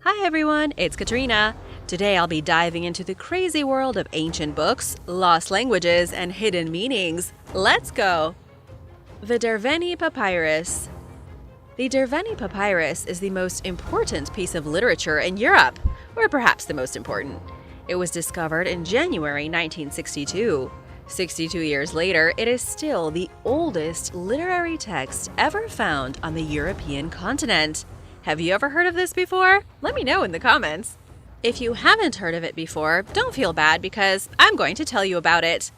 Hi everyone, it's Katrina. Today I'll be diving into the crazy world of ancient books, lost languages, and hidden meanings. Let's go! The Derveni Papyrus. The Derveni Papyrus is the most important piece of literature in Europe, or perhaps the most important. It was discovered in January 1962. 62 years later, it is still the oldest literary text ever found on the European continent. Have you ever heard of this before? Let me know in the comments. If you haven't heard of it before, don't feel bad because I'm going to tell you about it.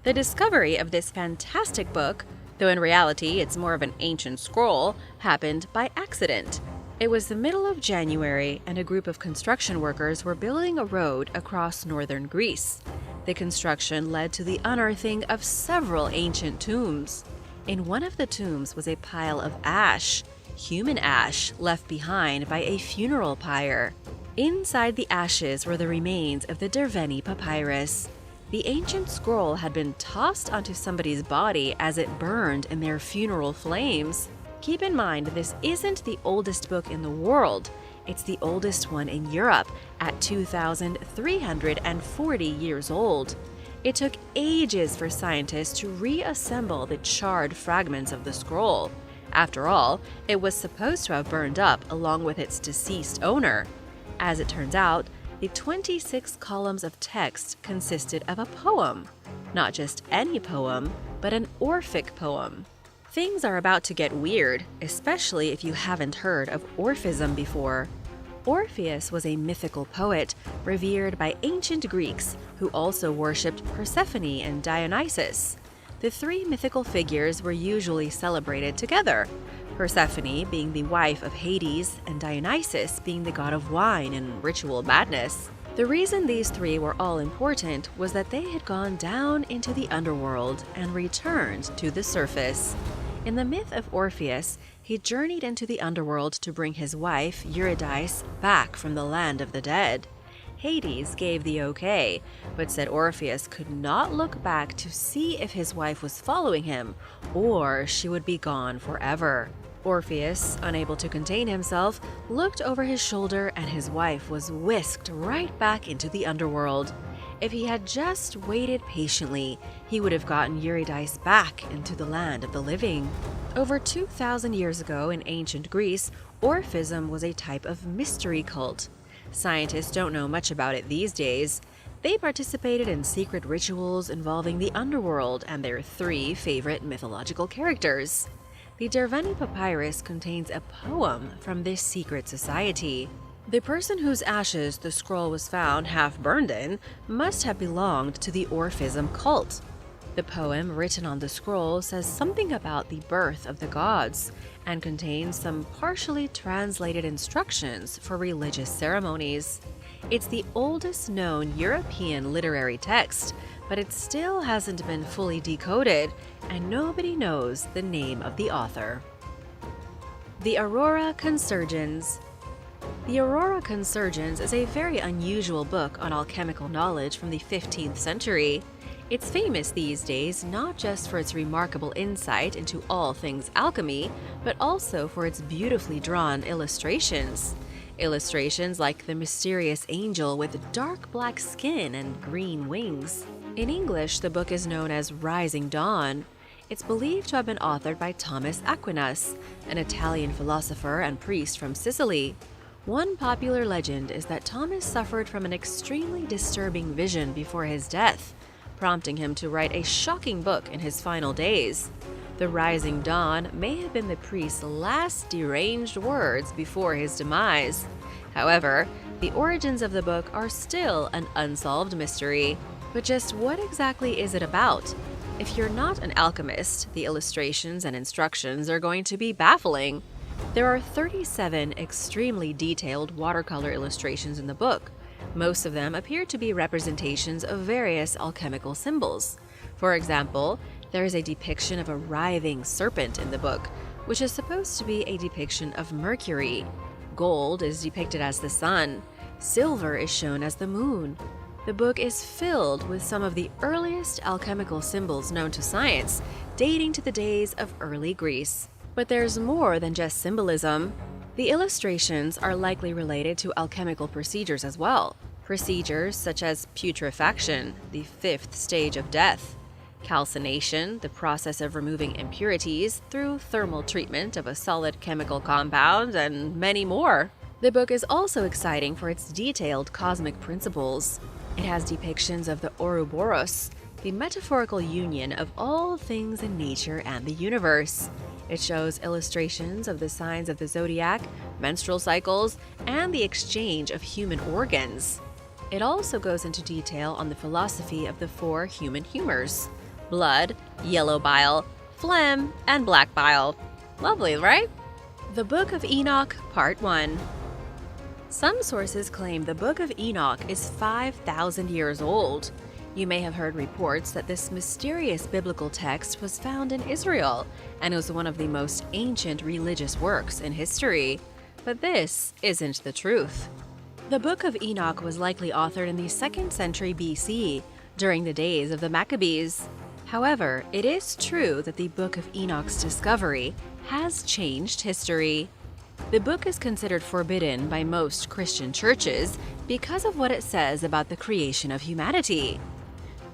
The discovery of this fantastic book, though in reality it's more of an ancient scroll, happened by accident. It was the middle of January and a group of construction workers were building a road across northern Greece. The construction led to the unearthing of several ancient tombs. In one of the tombs was a pile of ash, human ash left behind by a funeral pyre. Inside the ashes were the remains of the Derveni Papyrus. The ancient scroll had been tossed onto somebody's body as it burned in their funeral flames. Keep in mind, this isn't the oldest book in the world. It's the oldest one in Europe at 2,340 years old. It took ages for scientists to reassemble the charred fragments of the scroll. After all, it was supposed to have burned up along with its deceased owner. As it turns out, the 26 columns of text consisted of a poem. Not just any poem, but an Orphic poem. Things are about to get weird, especially if you haven't heard of Orphism before. Orpheus was a mythical poet revered by ancient Greeks who also worshipped Persephone and Dionysus. The three mythical figures were usually celebrated together, Persephone being the wife of Hades and Dionysus being the god of wine and ritual madness. The reason these three were all important was that they had gone down into the underworld and returned to the surface. In the myth of Orpheus, he journeyed into the underworld to bring his wife, Eurydice, back from the land of the dead. Hades gave the okay, but said Orpheus could not look back to see if his wife was following him, or she would be gone forever. Orpheus, unable to contain himself, looked over his shoulder and his wife was whisked right back into the underworld. If he had just waited patiently, he would have gotten Eurydice back into the land of the living. Over 2,000 years ago in ancient Greece, Orphism was a type of mystery cult. Scientists don't know much about it these days. They participated in secret rituals involving the underworld and their three favorite mythological characters. The Derveni Papyrus contains a poem from this secret society. The person whose ashes the scroll was found half burned in must have belonged to the Orphism cult. The poem written on the scroll says something about the birth of the gods and contains some partially translated instructions for religious ceremonies. It's the oldest known European literary text, but it still hasn't been fully decoded, and nobody knows the name of the author. The Aurora Consurgens. The Aurora Consurgens is a very unusual book on alchemical knowledge from the 15th century. It's famous these days not just for its remarkable insight into all things alchemy, but also for its beautifully drawn illustrations. Illustrations like the mysterious angel with dark black skin and green wings. In English, the book is known as Rising Dawn. It's believed to have been authored by Thomas Aquinas, an Italian philosopher and priest from Sicily. One popular legend is that Thomas suffered from an extremely disturbing vision before his death, prompting him to write a shocking book in his final days. The Rising Dawn may have been the priest's last deranged words before his demise. However, the origins of the book are still an unsolved mystery. But just what exactly is it about? If you're not an alchemist, the illustrations and instructions are going to be baffling. There are 37 extremely detailed watercolor illustrations in the book. Most of them appear to be representations of various alchemical symbols. For example, there is a depiction of a writhing serpent in the book, which is supposed to be a depiction of Mercury. Gold is depicted as the sun. Silver is shown as the moon. The book is filled with some of the earliest alchemical symbols known to science, dating to the days of early Greece. But there's more than just symbolism. The illustrations are likely related to alchemical procedures as well. Procedures such as putrefaction, the fifth stage of death, calcination, the process of removing impurities through thermal treatment of a solid chemical compound, and many more. The book is also exciting for its detailed cosmic principles. It has depictions of the Ouroboros, the metaphorical union of all things in nature and the universe. It shows illustrations of the signs of the zodiac, menstrual cycles, and the exchange of human organs. It also goes into detail on the philosophy of the four human humors: blood, yellow bile, phlegm, and black bile. Lovely, right? The Book of Enoch, Part 1. Some sources claim the Book of Enoch is 5,000 years old. You may have heard reports that this mysterious biblical text was found in Israel and was one of the most ancient religious works in history. But this isn't the truth. The Book of Enoch was likely authored in the 2nd century BC, during the days of the Maccabees. However, it is true that the Book of Enoch's discovery has changed history. The book is considered forbidden by most Christian churches because of what it says about the creation of humanity.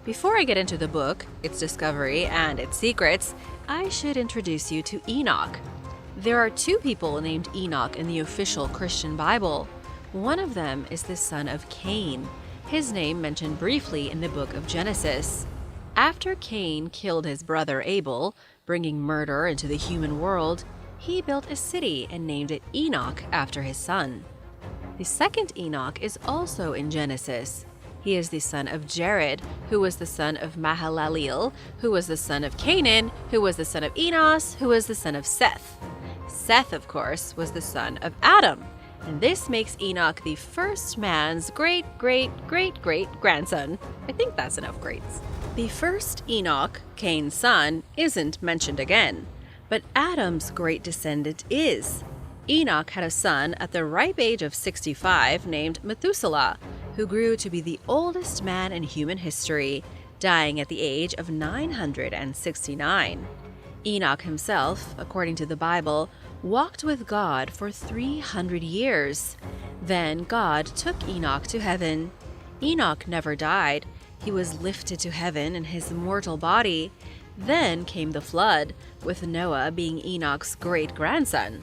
Before I get into the book, its discovery, and its secrets, I should introduce you to Enoch. There are two people named Enoch in the official Christian Bible. One of them is the son of Cain, his name mentioned briefly in the book of Genesis. After Cain killed his brother Abel, bringing murder into the human world, he built a city and named it Enoch after his son. The second Enoch is also in Genesis. He is the son of Jared, who was the son of Mahalaleel, who was the son of Canaan, who was the son of Enos, who was the son of Seth. Seth, of course, was the son of Adam, and this makes Enoch the first man's great-great-great-great-grandson. I think that's enough greats. The first Enoch, Cain's son, isn't mentioned again, but Adam's great descendant is. Enoch had a son at the ripe age of 65 named Methuselah, who grew to be the oldest man in human history, dying at the age of 969. Enoch himself, according to the Bible, walked with God for 300 years. Then God took Enoch to heaven. Enoch never died. He was lifted to heaven in his mortal body. Then came the flood, with Noah being Enoch's great-grandson.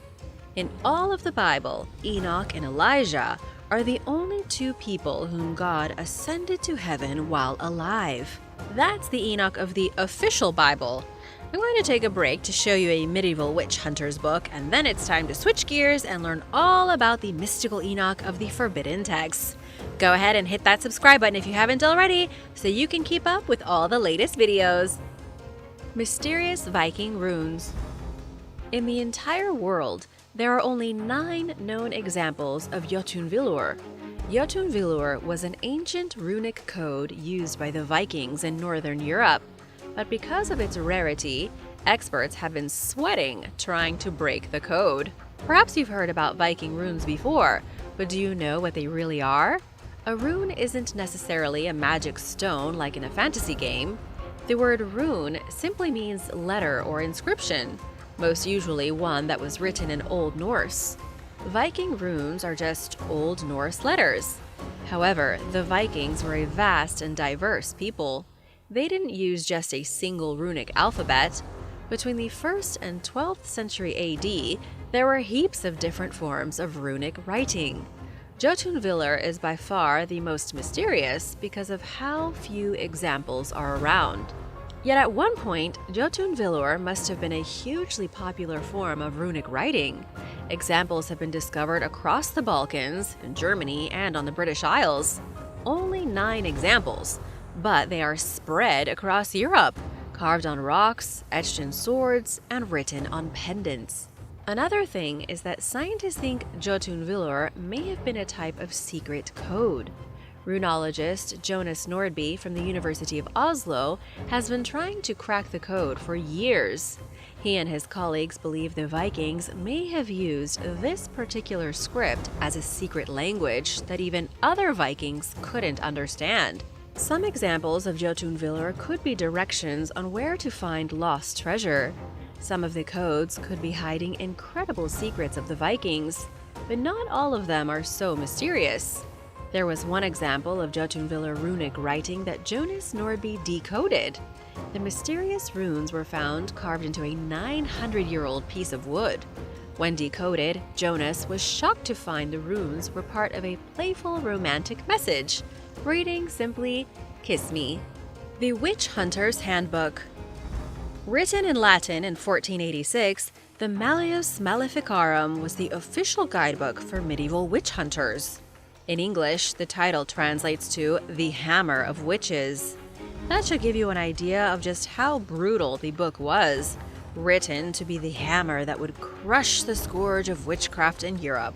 In all of the Bible, Enoch and Elijah are the only two people whom God ascended to heaven while alive. That's the Enoch of the official Bible. I'm going to take a break to show you a medieval witch hunter's book, and then it's time to switch gears and learn all about the mystical Enoch of the forbidden texts. Go ahead and hit that subscribe button if you haven't already, so you can keep up with all the latest videos. Mysterious Viking runes. In the entire world, there are only 9 known examples of Jotunvillur. Jotunvillur was an ancient runic code used by the Vikings in northern Europe, but because of its rarity, experts have been sweating trying to break the code. Perhaps you've heard about Viking runes before, but do you know what they really are? A rune isn't necessarily a magic stone like in a fantasy game. The word rune simply means letter or inscription, most usually one that was written in Old Norse. Viking runes are just Old Norse letters. However, the Vikings were a vast and diverse people. They didn't use just a single runic alphabet. Between the 1st and 12th century AD, there were heaps of different forms of runic writing. Jotunvillur is by far the most mysterious because of how few examples are around. Yet at one point, Jotunvillur must have been a hugely popular form of runic writing. Examples have been discovered across the Balkans, in Germany, and on the British Isles. Only 9 examples, but they are spread across Europe, carved on rocks, etched in swords, and written on pendants. Another thing is that scientists think Jotunvillur may have been a type of secret code. Runologist Jonas Nordby from the University of Oslo has been trying to crack the code for years. He and his colleagues believe the Vikings may have used this particular script as a secret language that even other Vikings couldn't understand. Some examples of Jotunvillur could be directions on where to find lost treasure. Some of the codes could be hiding incredible secrets of the Vikings, but not all of them are so mysterious. There was one example of Jotunviller runic writing that Jonas Nordby decoded. The mysterious runes were found carved into a 900-year-old piece of wood. When decoded, Jonas was shocked to find the runes were part of a playful romantic message, reading simply, "Kiss me." The Witch Hunter's Handbook. Written in Latin in 1486, the Malleus Maleficarum was the official guidebook for medieval witch hunters. In English, the title translates to The Hammer of Witches. That should give you an idea of just how brutal the book was, written to be the hammer that would crush the scourge of witchcraft in Europe.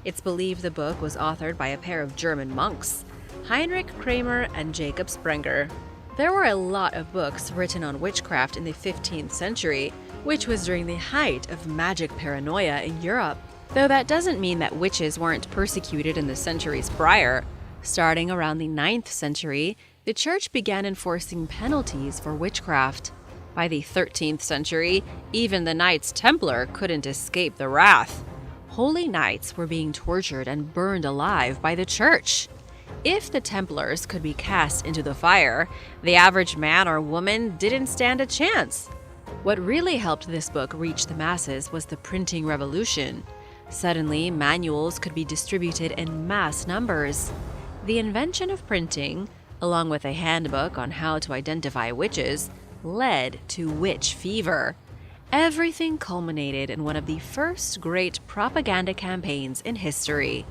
It's believed the book was authored by a pair of German monks, Heinrich Kramer and Jacob Sprenger. There were a lot of books written on witchcraft in the 15th century, which was during the height of magic paranoia in Europe. Though that doesn't mean that witches weren't persecuted in the centuries prior. Starting around the 9th century, the church began enforcing penalties for witchcraft. By the 13th century, even the Knights Templar couldn't escape the wrath. Holy knights were being tortured and burned alive by the church. If the Templars could be cast into the fire, the average man or woman didn't stand a chance. What really helped this book reach the masses was the printing revolution. Suddenly, manuals could be distributed in mass numbers. The invention of printing, along with a handbook on how to identify witches, led to witch fever. Everything culminated in one of the first great propaganda campaigns in history,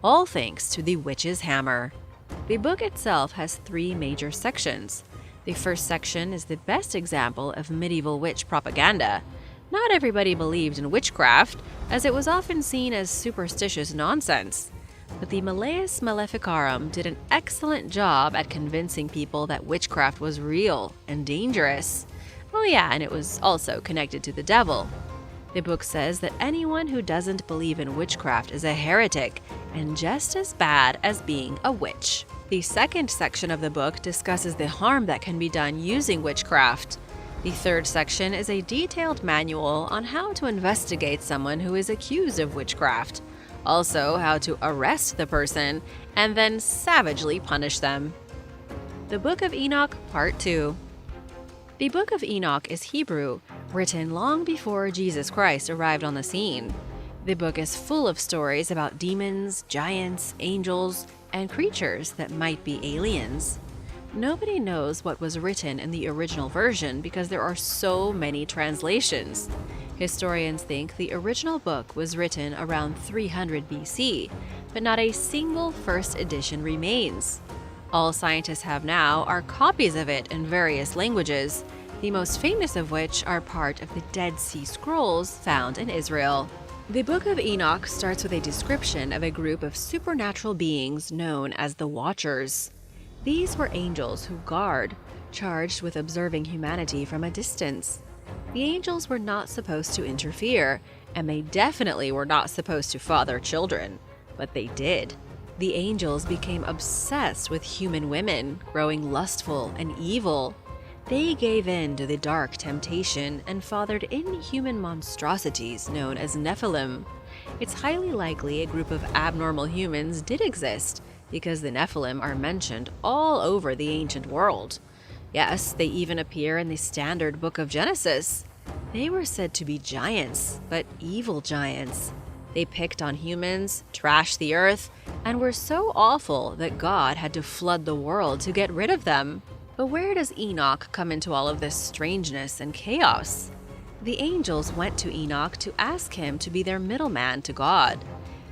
all thanks to the witch's hammer. The book itself has 3 major sections. The first section is the best example of medieval witch propaganda. Not everybody believed in witchcraft, as it was often seen as superstitious nonsense. But the Malleus Maleficarum did an excellent job at convincing people that witchcraft was real and dangerous. Oh yeah, and it was also connected to the devil. The book says that anyone who doesn't believe in witchcraft is a heretic and just as bad as being a witch. The second section of the book discusses the harm that can be done using witchcraft. The third section is a detailed manual on how to investigate someone who is accused of witchcraft, also how to arrest the person, and then savagely punish them. The Book of Enoch, Part 2. The Book of Enoch is Hebrew, written long before Jesus Christ arrived on the scene. The book is full of stories about demons, giants, angels, and creatures that might be aliens. Nobody knows what was written in the original version because there are so many translations. Historians think the original book was written around 300 BC, but not a single first edition remains. All scientists have now are copies of it in various languages, the most famous of which are part of the Dead Sea Scrolls found in Israel. The Book of Enoch starts with a description of a group of supernatural beings known as the Watchers. These were angels who guard, charged with observing humanity from a distance. The angels were not supposed to interfere, and they definitely were not supposed to father children, but they did. The angels became obsessed with human women, growing lustful and evil. They gave in to the dark temptation and fathered inhuman monstrosities known as Nephilim. It's highly likely a group of abnormal humans did exist, because the Nephilim are mentioned all over the ancient world. Yes, they even appear in the standard book of Genesis. They were said to be giants, but evil giants. They picked on humans, trashed the earth, and were so awful that God had to flood the world to get rid of them. But where does Enoch come into all of this strangeness and chaos? The angels went to Enoch to ask him to be their middleman to God.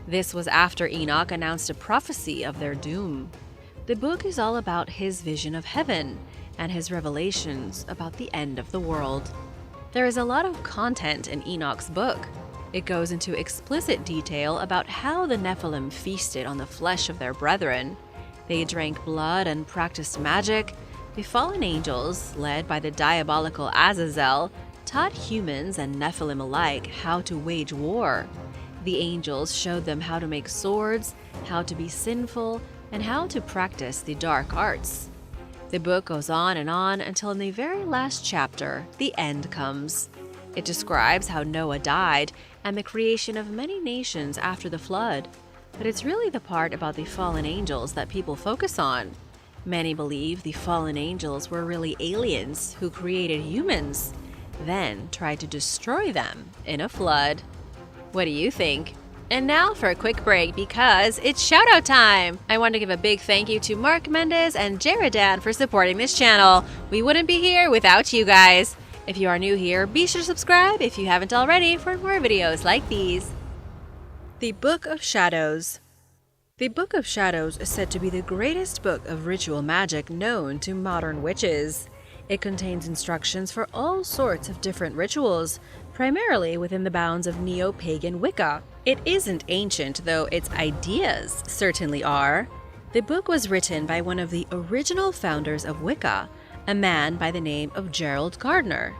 This was after Enoch announced a prophecy of their doom. The book is all about his vision of heaven and his revelations about the end of the world. There is a lot of content in Enoch's book. It goes into explicit detail about how the Nephilim feasted on the flesh of their brethren. They drank blood and practiced magic. The fallen angels, led by the diabolical Azazel, taught humans and Nephilim alike how to wage war. The angels showed them how to make swords, how to be sinful, and how to practice the dark arts. The book goes on and on until in the very last chapter, the end comes. It describes how Noah died and the creation of many nations after the flood. But it's really the part about the fallen angels that people focus on. Many believe the fallen angels were really aliens who created humans, then tried to destroy them in a flood. What do you think? And now for a quick break because it's shoutout time! I want to give a big thank you to Mark Mendez and Jeradan for supporting this channel. We wouldn't be here without you guys. If you are new here, be sure to subscribe if you haven't already for more videos like these. The Book of Shadows. The Book of Shadows is said to be the greatest book of ritual magic known to modern witches. It contains instructions for all sorts of different rituals, primarily within the bounds of neo-pagan Wicca. It isn't ancient, though its ideas certainly are. The book was written by one of the original founders of Wicca, a man by the name of Gerald Gardner.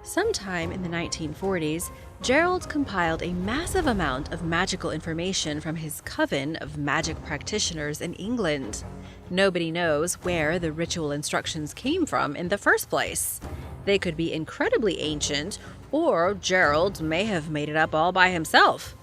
Sometime in the 1940s, Gerald compiled a massive amount of magical information from his coven of magic practitioners in England. Nobody knows where the ritual instructions came from in the first place. They could be incredibly ancient, or Gerald may have made it up all by himself.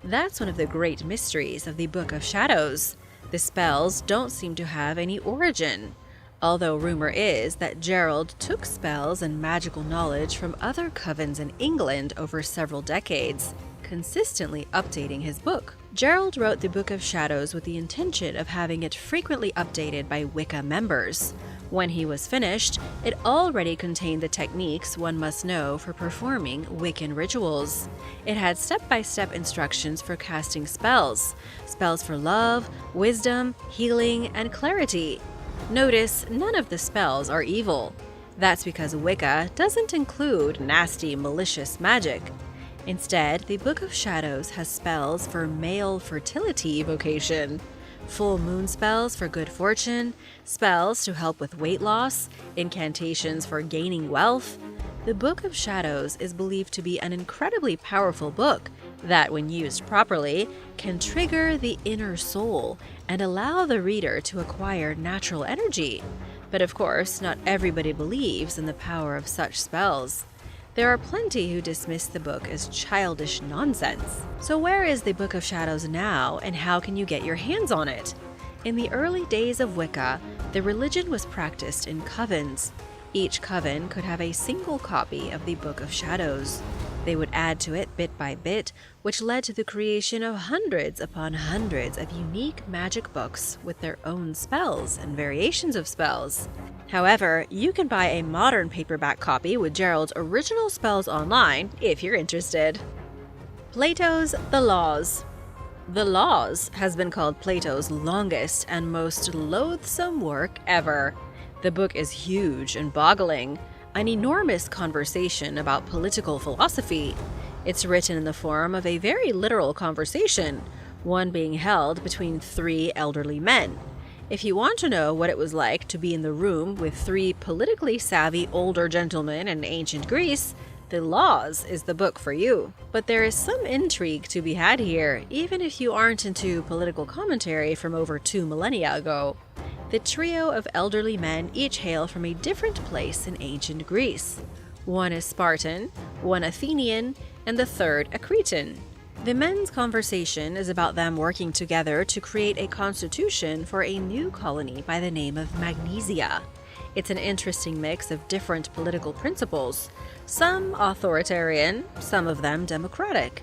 That's one of the great mysteries of the Book of Shadows. The spells don't seem to have any origin, although rumor is that Gerald took spells and magical knowledge from other covens in England over several decades, consistently updating his book. Gerald wrote the Book of Shadows with the intention of having it frequently updated by Wicca members. When he was finished, it already contained the techniques one must know for performing Wiccan rituals. It had step-by-step instructions for casting spells, spells for love, wisdom, healing, and clarity. Notice none of the spells are evil. That's because Wicca doesn't include nasty, malicious magic. Instead, the Book of Shadows has spells for male fertility evocation, full moon spells for good fortune, spells to help with weight loss, incantations for gaining wealth. The Book of Shadows is believed to be an incredibly powerful book that, when used properly, can trigger the inner soul and allow the reader to acquire natural energy. But of course, not everybody believes in the power of such spells. There are plenty who dismiss the book as childish nonsense. So where is the Book of Shadows now, and how can you get your hands on it? In the early days of Wicca, the religion was practiced in covens. Each coven could have a single copy of the Book of Shadows. They would add to it bit by bit, which led to the creation of hundreds upon hundreds of unique magic books with their own spells and variations of spells. However, you can buy a modern paperback copy with Gerald's original spells online if you're interested. Plato's The Laws. The Laws has been called Plato's longest and most loathsome work ever. The book is huge and boggling, an enormous conversation about political philosophy. It's written in the form of a very literal conversation, one being held between three elderly men. If you want to know what it was like to be in the room with three politically savvy older gentlemen in ancient Greece, The Laws is the book for you. But there is some intrigue to be had here, even if you aren't into political commentary from over 2 millennia ago. The trio of elderly men each hail from a different place in ancient Greece. One is Spartan, one Athenian, and the third a Cretan. The men's conversation is about them working together to create a constitution for a new colony by the name of Magnesia. It's an interesting mix of different political principles, some authoritarian, some of them democratic.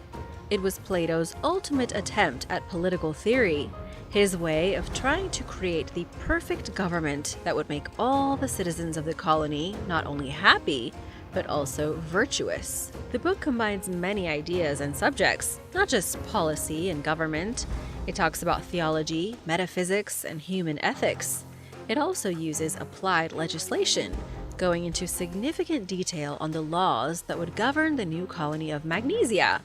It was Plato's ultimate attempt at political theory, his way of trying to create the perfect government that would make all the citizens of the colony not only happy, but also virtuous. The book combines many ideas and subjects, not just policy and government. It talks about theology, metaphysics, and human ethics. It also uses applied legislation, going into significant detail on the laws that would govern the new colony of Magnesia.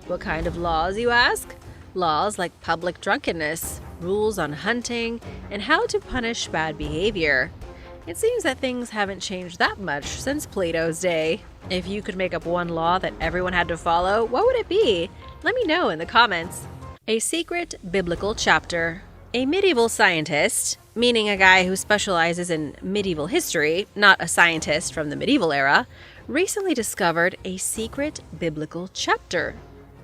What kind of laws, you ask? Laws like public drunkenness, rules on hunting, and how to punish bad behavior. It seems that things haven't changed that much since Plato's day. If you could make up one law that everyone had to follow, what would it be? Let me know in the comments. A secret biblical chapter. A medieval scientist, meaning a guy who specializes in medieval history, not a scientist from the medieval era, recently discovered a secret biblical chapter.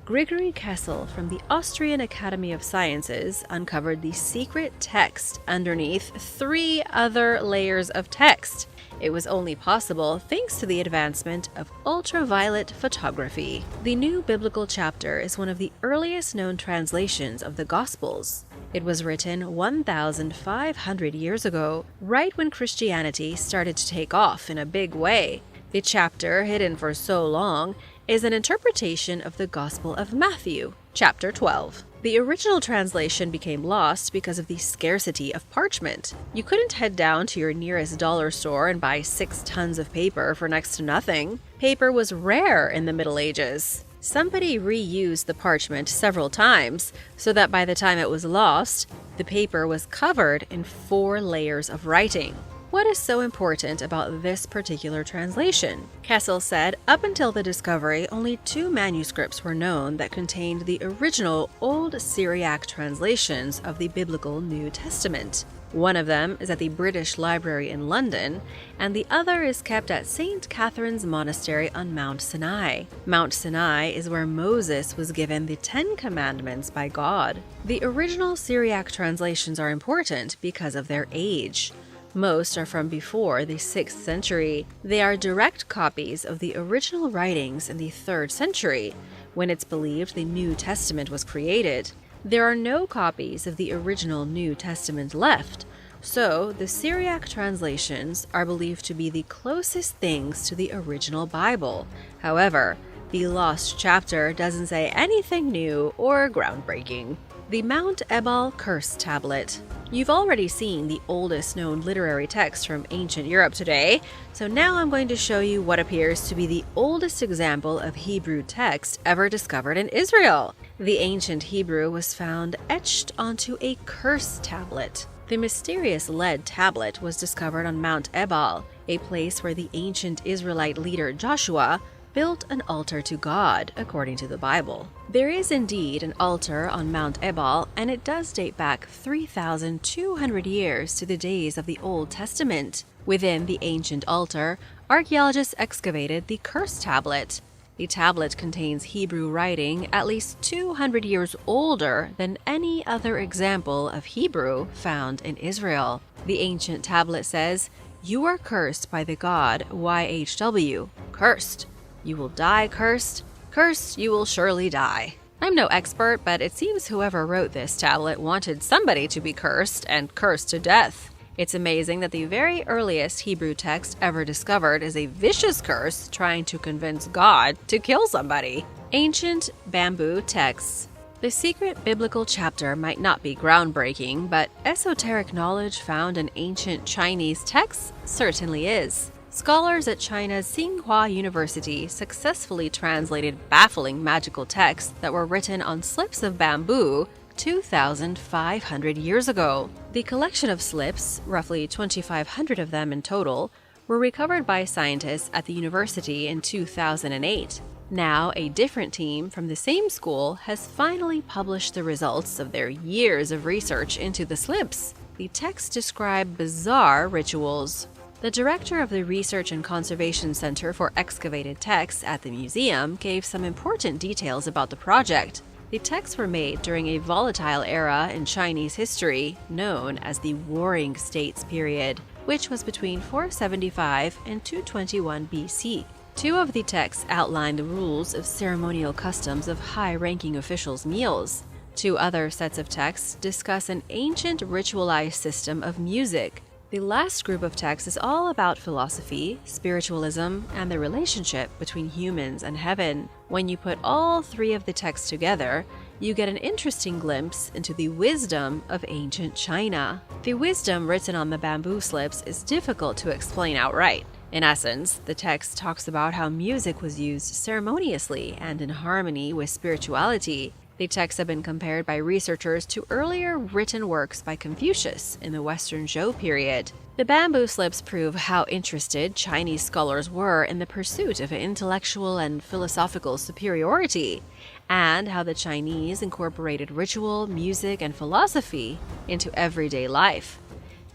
Gregory Kessel from the Austrian Academy of Sciences uncovered the secret text underneath 3 other layers of text. It was only possible thanks to the advancement of ultraviolet photography. The new biblical chapter is one of the earliest known translations of the Gospels. It was written 1,500 years ago, right when Christianity started to take off in a big way. The chapter, hidden for so long, is an interpretation of the Gospel of Matthew, chapter 12. The original translation became lost because of the scarcity of parchment. You couldn't head down to your nearest dollar store and buy 6 tons of paper for next to nothing. Paper was rare in the Middle Ages. Somebody reused the parchment several times, so that by the time it was lost, the paper was covered in 4 layers of writing. What is so important about this particular translation? Kessel said up until the discovery, only 2 manuscripts were known that contained the original Old Syriac translations of the biblical New Testament. One of them is at the British Library in London, and the other is kept at St. Catherine's Monastery on Mount Sinai. Mount Sinai is where Moses was given the 10 Commandments by God. The original Syriac translations are important because of their age. Most are from before the 6th century. They are direct copies of the original writings in the 3rd century, when it's believed the New Testament was created. There are no copies of the original New Testament left, so the Syriac translations are believed to be the closest things to the original Bible. However, the lost chapter doesn't say anything new or groundbreaking. The Mount Ebal Curse Tablet. You've already seen the oldest known literary text from ancient Europe today, so now I'm going to show you what appears to be the oldest example of Hebrew text ever discovered in Israel. The ancient Hebrew was found etched onto a curse tablet. The mysterious lead tablet was discovered on Mount Ebal, a place where the ancient Israelite leader Joshua built an altar to God, according to the Bible. There is indeed an altar on Mount Ebal, and it does date back 3,200 years to the days of the Old Testament. Within the ancient altar, archaeologists excavated the curse tablet. The tablet contains Hebrew writing at least 200 years older than any other example of Hebrew found in Israel. The ancient tablet says, "You are cursed by the god YHW, cursed. You will die cursed. Cursed, you will surely die." I'm no expert, but it seems whoever wrote this tablet wanted somebody to be cursed and cursed to death. It's amazing that the very earliest Hebrew text ever discovered is a vicious curse trying to convince God to kill somebody. Ancient bamboo texts. The secret biblical chapter might not be groundbreaking, but esoteric knowledge found in ancient Chinese texts certainly is. Scholars at China's Tsinghua University successfully translated baffling magical texts that were written on slips of bamboo 2,500 years ago. The collection of slips, roughly 2,500 of them in total, were recovered by scientists at the university in 2008. Now, a different team from the same school has finally published the results of their years of research into the slips. The texts describe bizarre rituals. The director of the Research and Conservation Center for Excavated Texts at the museum gave some important details about the project. The texts were made during a volatile era in Chinese history known as the Warring States period, which was between 475 and 221 BC. 2 of the texts outline the rules of ceremonial customs of high-ranking officials' meals. 2 other sets of texts discuss an ancient ritualized system of music. The last group of texts is all about philosophy, spiritualism, and the relationship between humans and heaven. When you put all 3 of the texts together, you get an interesting glimpse into the wisdom of ancient China. The wisdom written on the bamboo slips is difficult to explain outright. In essence, the text talks about how music was used ceremoniously and in harmony with spirituality. The texts have been compared by researchers to earlier written works by Confucius in the Western Zhou period. The bamboo slips prove how interested Chinese scholars were in the pursuit of intellectual and philosophical superiority, and how the Chinese incorporated ritual, music, and philosophy into everyday life.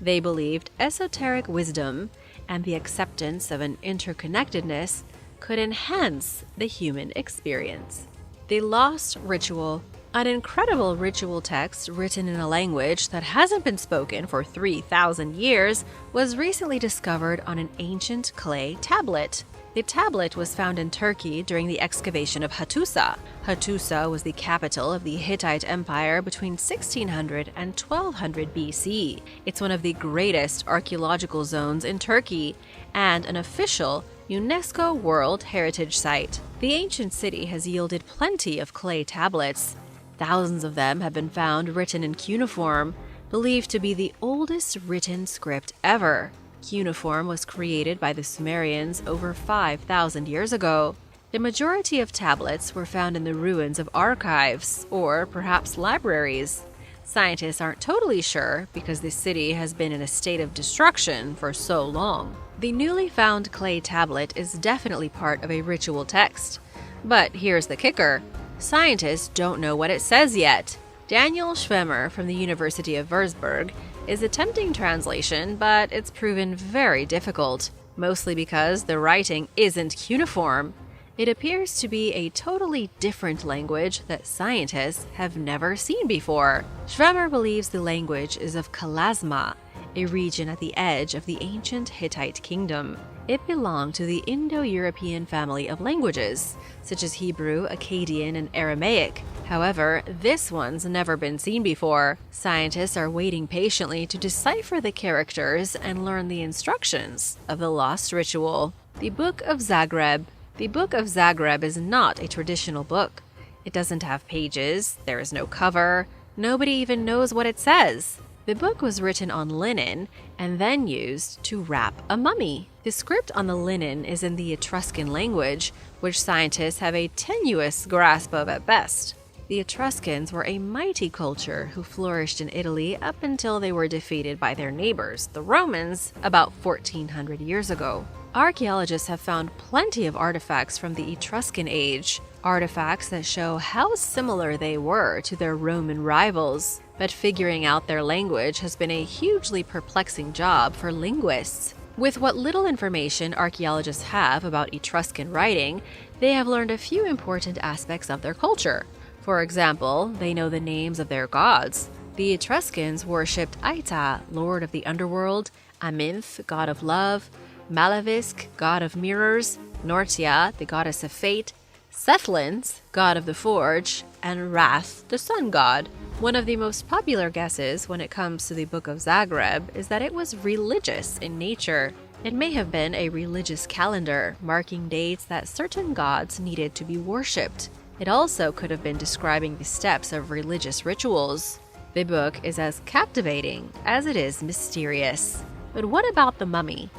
They believed esoteric wisdom and the acceptance of an interconnectedness could enhance the human experience. The Lost Ritual. An incredible ritual text written in a language that hasn't been spoken for 3,000 years was recently discovered on an ancient clay tablet. The tablet was found in Turkey during the excavation of Hattusa. Hattusa was the capital of the Hittite Empire between 1600 and 1200 BC. It's one of the greatest archaeological zones in Turkey and an official UNESCO World Heritage Site. The ancient city has yielded plenty of clay tablets. Thousands of them have been found written in cuneiform, believed to be the oldest written script ever. Cuneiform was created by the Sumerians over 5,000 years ago. The majority of tablets were found in the ruins of archives, or perhaps libraries. Scientists aren't totally sure because the city has been in a state of destruction for so long. The newly found clay tablet is definitely part of a ritual text. But here's the kicker. Scientists don't know what it says yet. Daniel Schwemmer from the University of Würzburg is attempting translation, but it's proven very difficult, mostly because the writing isn't cuneiform. It appears to be a totally different language that scientists have never seen before. Schwemmer believes the language is of Kalasma, a region at the edge of the ancient Hittite kingdom. It belonged to the Indo-European family of languages, such as Hebrew, Akkadian, and Aramaic. However, this one's never been seen before. Scientists are waiting patiently to decipher the characters and learn the instructions of the lost ritual. The Book of Zagreb. The Book of Zagreb is not a traditional book. It doesn't have pages, there is no cover, nobody even knows what it says. The book was written on linen and then used to wrap a mummy. The script on the linen is in the Etruscan language, which scientists have a tenuous grasp of at best. The Etruscans were a mighty culture who flourished in Italy up until they were defeated by their neighbors, the Romans, about 1400 years ago. Archaeologists have found plenty of artifacts from the Etruscan age, artifacts that show how similar they were to their Roman rivals. But figuring out their language has been a hugely perplexing job for linguists. With what little information archaeologists have about Etruscan writing, they have learned a few important aspects of their culture. For example, they know the names of their gods. The Etruscans worshipped Aita, lord of the underworld, Aminth, god of love, Malavisk, god of mirrors, Nortia, the goddess of fate, Sethlins, god of the forge, and Wrath, the sun god. One of the most popular guesses when it comes to the Book of Zagreb is that it was religious in nature. It may have been a religious calendar, marking dates that certain gods needed to be worshipped. It also could have been describing the steps of religious rituals. The book is as captivating as it is mysterious. But what about the mummy?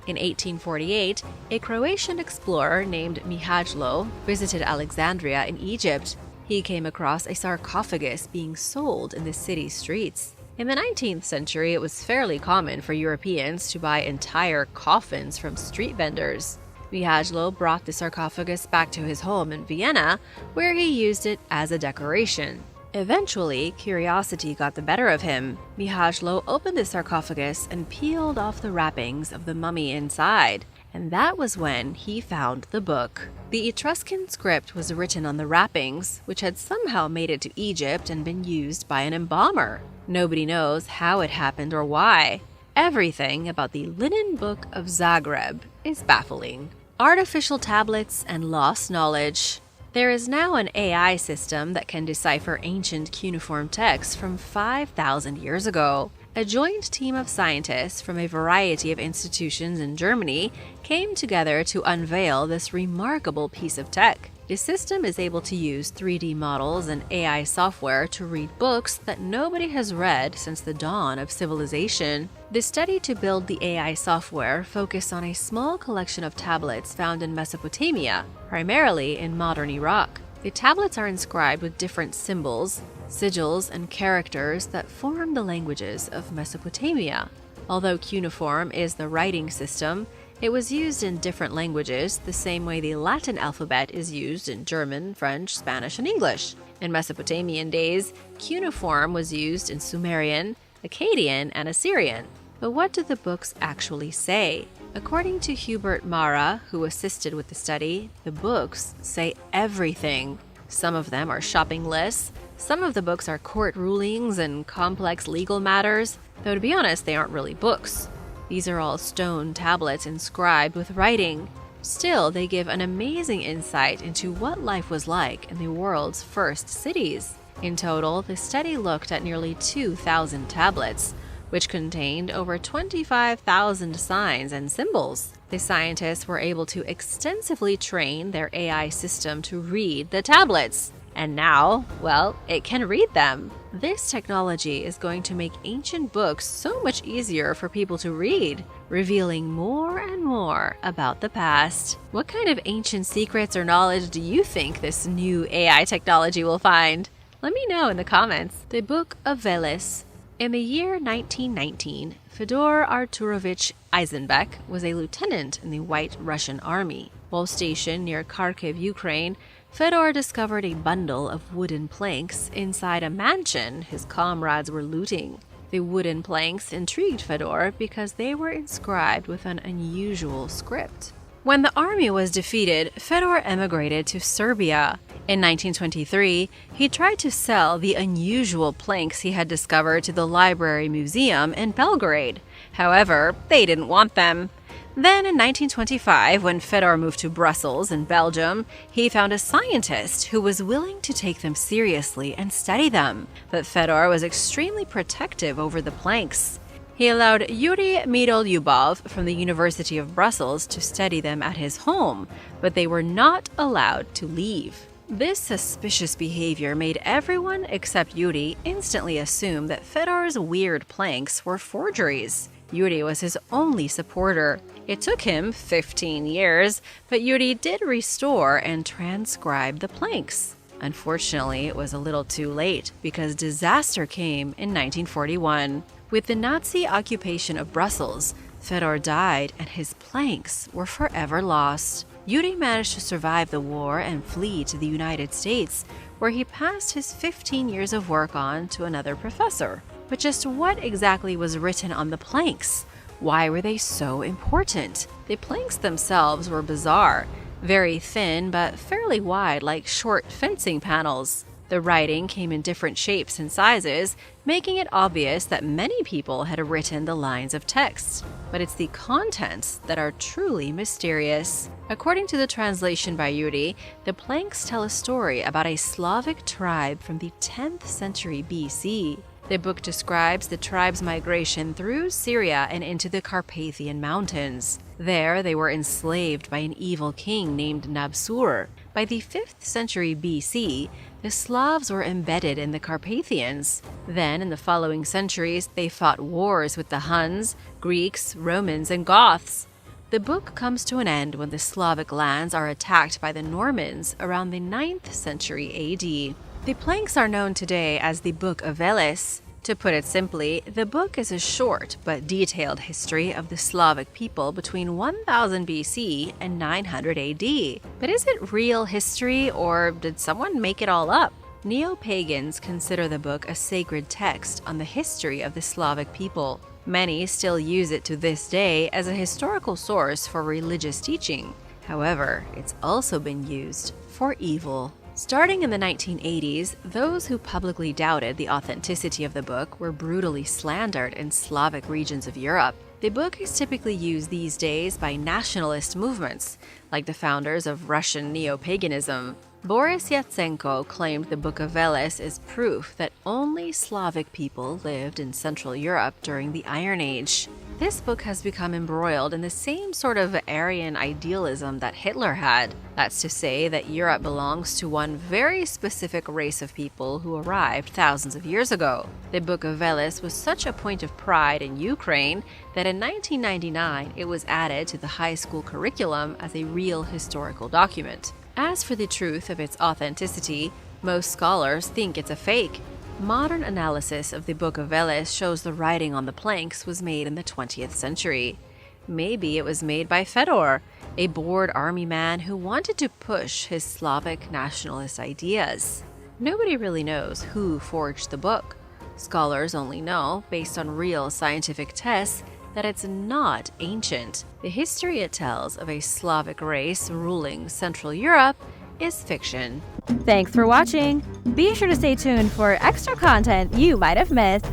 In 1848, a Croatian explorer named Mihajlo visited Alexandria in Egypt. He came across a sarcophagus being sold in the city streets. In the 19th century, it was fairly common for Europeans to buy entire coffins from street vendors. Mihajlo brought the sarcophagus back to his home in Vienna, where he used it as a decoration. Eventually, curiosity got the better of him. Mihajlo opened the sarcophagus and peeled off the wrappings of the mummy inside. And that was when he found the book. The Etruscan script was written on the wrappings, which had somehow made it to Egypt and been used by an embalmer. Nobody knows how it happened or why. Everything about the Linen Book of Zagreb is baffling. Artificial tablets and lost knowledge. There is now an AI system that can decipher ancient cuneiform texts from 5,000 years ago. A joint team of scientists from a variety of institutions in Germany came together to unveil this remarkable piece of tech. The system is able to use 3D models and AI software to read books that nobody has read since the dawn of civilization. The study to build the AI software focused on a small collection of tablets found in Mesopotamia, primarily in modern Iraq. The tablets are inscribed with different symbols, sigils, and characters that form the languages of Mesopotamia. Although cuneiform is the writing system, it was used in different languages the same way the Latin alphabet is used in German, French, Spanish, and English. In Mesopotamian days, cuneiform was used in Sumerian, Akkadian, and Assyrian. But what do the books actually say? According to Hubert Mara, who assisted with the study, the books say everything. Some of them are shopping lists, some of the books are court rulings and complex legal matters, though to be honest, they aren't really books. These are all stone tablets inscribed with writing. Still, they give an amazing insight into what life was like in the world's first cities. In total, the study looked at nearly 2,000 tablets, which contained over 25,000 signs and symbols. The scientists were able to extensively train their AI system to read the tablets. And now, well, it can read them. This technology is going to make ancient books so much easier for people to read, revealing more and more about the past. What kind of ancient secrets or knowledge do you think this new AI technology will find? Let me know in the comments. The Book of Veles. In the year 1919, Fyodor Arturovich Eisenbeck was a lieutenant in the White Russian Army. While stationed near Kharkiv, Ukraine, Fyodor discovered a bundle of wooden planks inside a mansion his comrades were looting. The wooden planks intrigued Fyodor because they were inscribed with an unusual script. When the army was defeated, Fyodor emigrated to Serbia. In 1923, he tried to sell the unusual planks he had discovered to the Library Museum in Belgrade. However, they didn't want them. Then in 1925, when Fyodor moved to Brussels in Belgium, he found a scientist who was willing to take them seriously and study them. But Fyodor was extremely protective over the planks. He allowed Yuri Mirolyubov from the University of Brussels to study them at his home, but they were not allowed to leave. This suspicious behavior made everyone except Yuri instantly assume that Fyodor's weird planks were forgeries. Yuri was his only supporter. It took him 15 years, but Yuri did restore and transcribe the planks. Unfortunately, it was a little too late because disaster came in 1941. With the Nazi occupation of Brussels, Fyodor died and his planks were forever lost. Yuri managed to survive the war and flee to the United States, where he passed his 15 years of work on to another professor. But just what exactly was written on the planks? Why were they so important? The planks themselves were bizarre, very thin but fairly wide like short fencing panels. The writing came in different shapes and sizes, making it obvious that many people had written the lines of text. But it's the contents that are truly mysterious. According to the translation by Yuri, the planks tell a story about a Slavic tribe from the 10th century BC. The book describes the tribe's migration through Syria and into the Carpathian Mountains. There, they were enslaved by an evil king named Nabsur. By the 5th century BC, the Slavs were embedded in the Carpathians. Then, in the following centuries, they fought wars with the Huns, Greeks, Romans, and Goths. The book comes to an end when the Slavic lands are attacked by the Normans around the 9th century AD. The planks are known today as the Book of Veles. To put it simply, the book is a short but detailed history of the Slavic people between 1000 BC and 900 AD. But is it real history, or did someone make it all up? Neo-pagans consider the book a sacred text on the history of the Slavic people. Many still use it to this day as a historical source for religious teaching. However, it's also been used for evil. Starting in the 1980s, those who publicly doubted the authenticity of the book were brutally slandered in Slavic regions of Europe. The book is typically used these days by nationalist movements, like the founders of Russian neo-paganism. Boris Yatsenko claimed the Book of Veles is proof that only Slavic people lived in Central Europe during the Iron Age. This book has become embroiled in the same sort of Aryan idealism that Hitler had. That's to say that Europe belongs to one very specific race of people who arrived thousands of years ago. The Book of Veles was such a point of pride in Ukraine that in 1999 it was added to the high school curriculum as a real historical document. As for the truth of its authenticity, most scholars think it's a fake. Modern analysis of the Book of Veles shows the writing on the planks was made in the 20th century. Maybe it was made by Fyodor, a bored army man who wanted to push his Slavic nationalist ideas. Nobody really knows who forged the book. Scholars only know, based on real scientific tests, that it's not ancient. The history it tells of a Slavic race ruling Central Europe is fiction. Thanks for watching! Be sure to stay tuned for extra content you might have missed.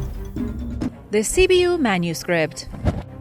The Sibiu Manuscript.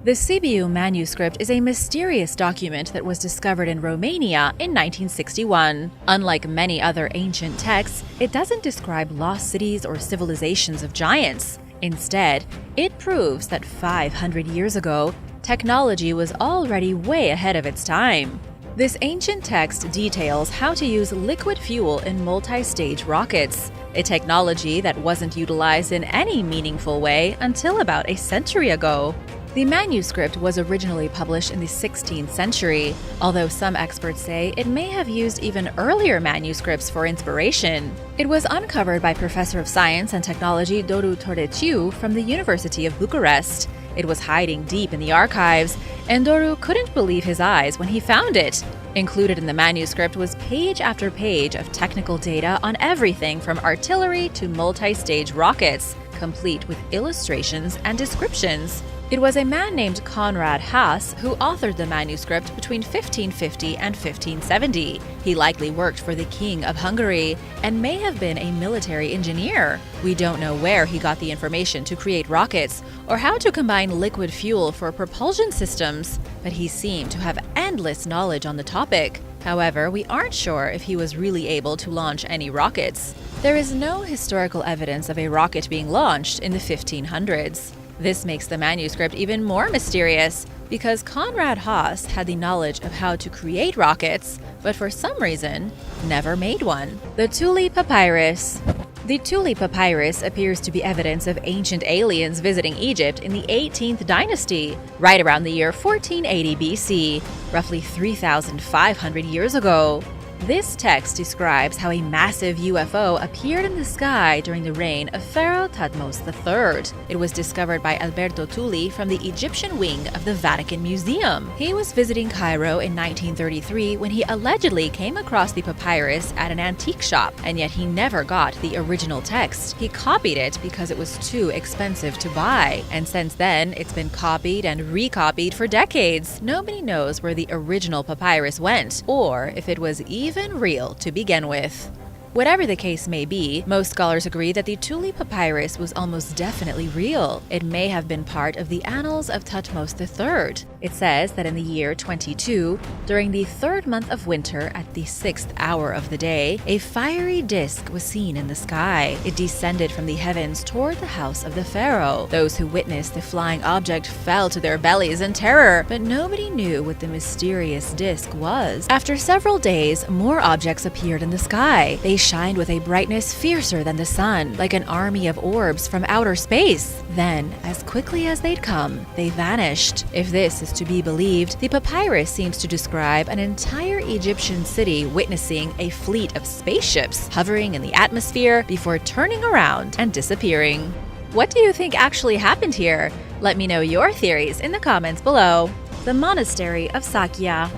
The Sibiu manuscript is a mysterious document that was discovered in Romania in 1961. Unlike many other ancient texts, it doesn't describe lost cities or civilizations of giants. Instead, it proves that 500 years ago, technology was already way ahead of its time. This ancient text details how to use liquid fuel in multi-stage rockets, a technology that wasn't utilized in any meaningful way until about a century ago. The manuscript was originally published in the 16th century, although some experts say it may have used even earlier manuscripts for inspiration. It was uncovered by Professor of Science and Technology Doru Tordeciu from the University of Bucharest. It was hiding deep in the archives, and Doru couldn't believe his eyes when he found it. Included in the manuscript was page after page of technical data on everything from artillery to multi-stage rockets, complete with illustrations and descriptions. It was a man named Konrad Haas who authored the manuscript between 1550 and 1570. He likely worked for the King of Hungary and may have been a military engineer. We don't know where he got the information to create rockets or how to combine liquid fuel for propulsion systems, but he seemed to have endless knowledge on the topic. However, we aren't sure if he was really able to launch any rockets. There is no historical evidence of a rocket being launched in the 1500s. This makes the manuscript even more mysterious because Konrad Haas had the knowledge of how to create rockets, but for some reason, never made one. The Thule Papyrus. The Thule Papyrus appears to be evidence of ancient aliens visiting Egypt in the 18th dynasty, right around the year 1480 BC, roughly 3,500 years ago. This text describes how a massive UFO appeared in the sky during the reign of Pharaoh Thutmose III. It was discovered by Alberto Tulli from the Egyptian wing of the Vatican Museum. He was visiting Cairo in 1933 when he allegedly came across the papyrus at an antique shop, and yet he never got the original text. He copied it because it was too expensive to buy, and since then it's been copied and recopied for decades. Nobody knows where the original papyrus went, or if it was even real to begin with. Whatever the case may be, most scholars agree that the Thule Papyrus was almost definitely real. It may have been part of the annals of Thutmose III. It says that in the year 22, during the third month of winter at the 6th hour of the day, a fiery disk was seen in the sky. It descended from the heavens toward the house of the pharaoh. Those who witnessed the flying object fell to their bellies in terror, but nobody knew what the mysterious disk was. After several days, more objects appeared in the sky. They shined with a brightness fiercer than the sun, like an army of orbs from outer space. Then, as quickly as they'd come, they vanished. If this is to be believed, the papyrus seems to describe an entire Egyptian city witnessing a fleet of spaceships hovering in the atmosphere before turning around and disappearing. What do you think actually happened here? Let me know your theories in the comments below. The Monastery of Sakya.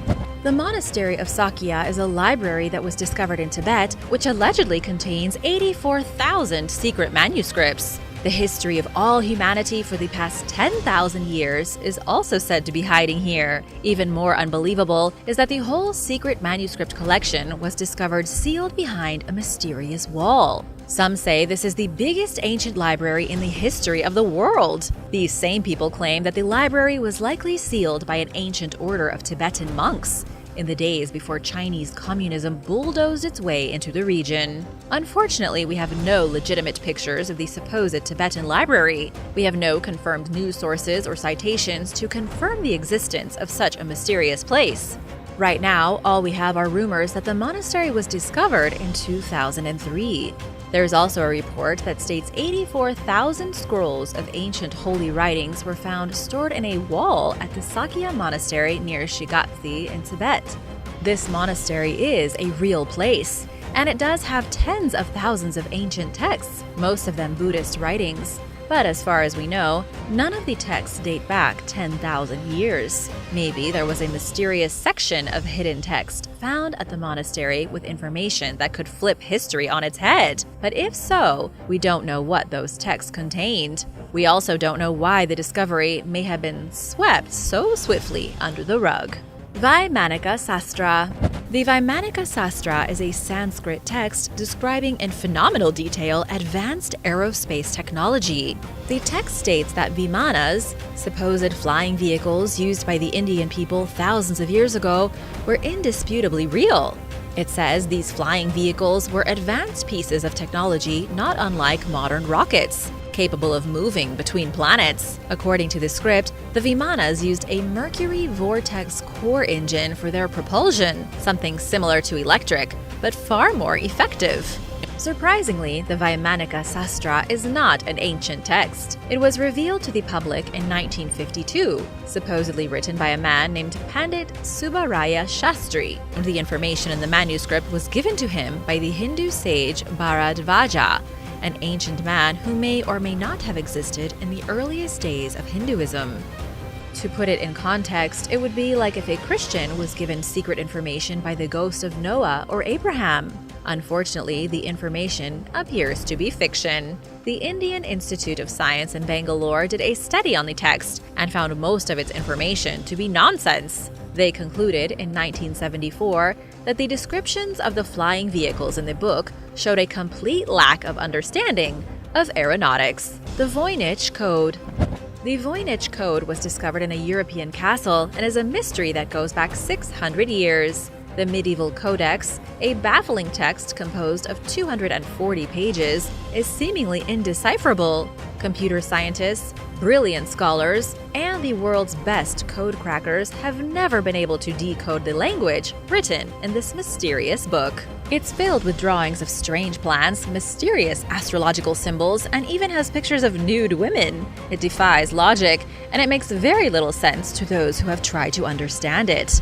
The Monastery of Sakya is a library that was discovered in Tibet, which allegedly contains 84,000 secret manuscripts. The history of all humanity for the past 10,000 years is also said to be hiding here. Even more unbelievable is that the whole secret manuscript collection was discovered sealed behind a mysterious wall. Some say this is the biggest ancient library in the history of the world. These same people claim that the library was likely sealed by an ancient order of Tibetan monks in the days before Chinese communism bulldozed its way into the region. Unfortunately, we have no legitimate pictures of the supposed Tibetan library. We have no confirmed news sources or citations to confirm the existence of such a mysterious place. Right now, all we have are rumors that the monastery was discovered in 2003. There's also a report that states 84,000 scrolls of ancient holy writings were found stored in a wall at the Sakya Monastery near Shigatse in Tibet. This monastery is a real place, and it does have tens of thousands of ancient texts, most of them Buddhist writings. But as far as we know, none of the texts date back 10,000 years. Maybe there was a mysterious section of hidden text found at the monastery with information that could flip history on its head. But if so, we don't know what those texts contained. We also don't know why the discovery may have been swept so swiftly under the rug. Vaimanika Sastra. The Vaimanika Sastra is a Sanskrit text describing in phenomenal detail advanced aerospace technology. The text states that Vimanas, supposed flying vehicles used by the Indian people thousands of years ago, were indisputably real. It says these flying vehicles were advanced pieces of technology not unlike modern rockets, capable of moving between planets. According to the script, the Vimanas used a mercury vortex core engine for their propulsion, something similar to electric, but far more effective. Surprisingly, the Vaimanika Sastra is not an ancient text. It was revealed to the public in 1952, supposedly written by a man named Pandit Subbaraya Shastri. The information in the manuscript was given to him by the Hindu sage Bharadvaja, an ancient man who may or may not have existed in the earliest days of Hinduism. To put it in context, it would be like if a Christian was given secret information by the ghost of Noah or Abraham. Unfortunately, the information appears to be fiction. The Indian Institute of Science in Bangalore did a study on the text and found most of its information to be nonsense. They concluded in 1974 that the descriptions of the flying vehicles in the book showed a complete lack of understanding of aeronautics. The Voynich Code. The Voynich Code was discovered in a European castle and is a mystery that goes back 600 years. The medieval codex, a baffling text composed of 240 pages, is seemingly indecipherable. Computer scientists, brilliant scholars, and the world's best code crackers have never been able to decode the language written in this mysterious book. It's filled with drawings of strange plants, mysterious astrological symbols, and even has pictures of nude women. It defies logic, and it makes very little sense to those who have tried to understand it.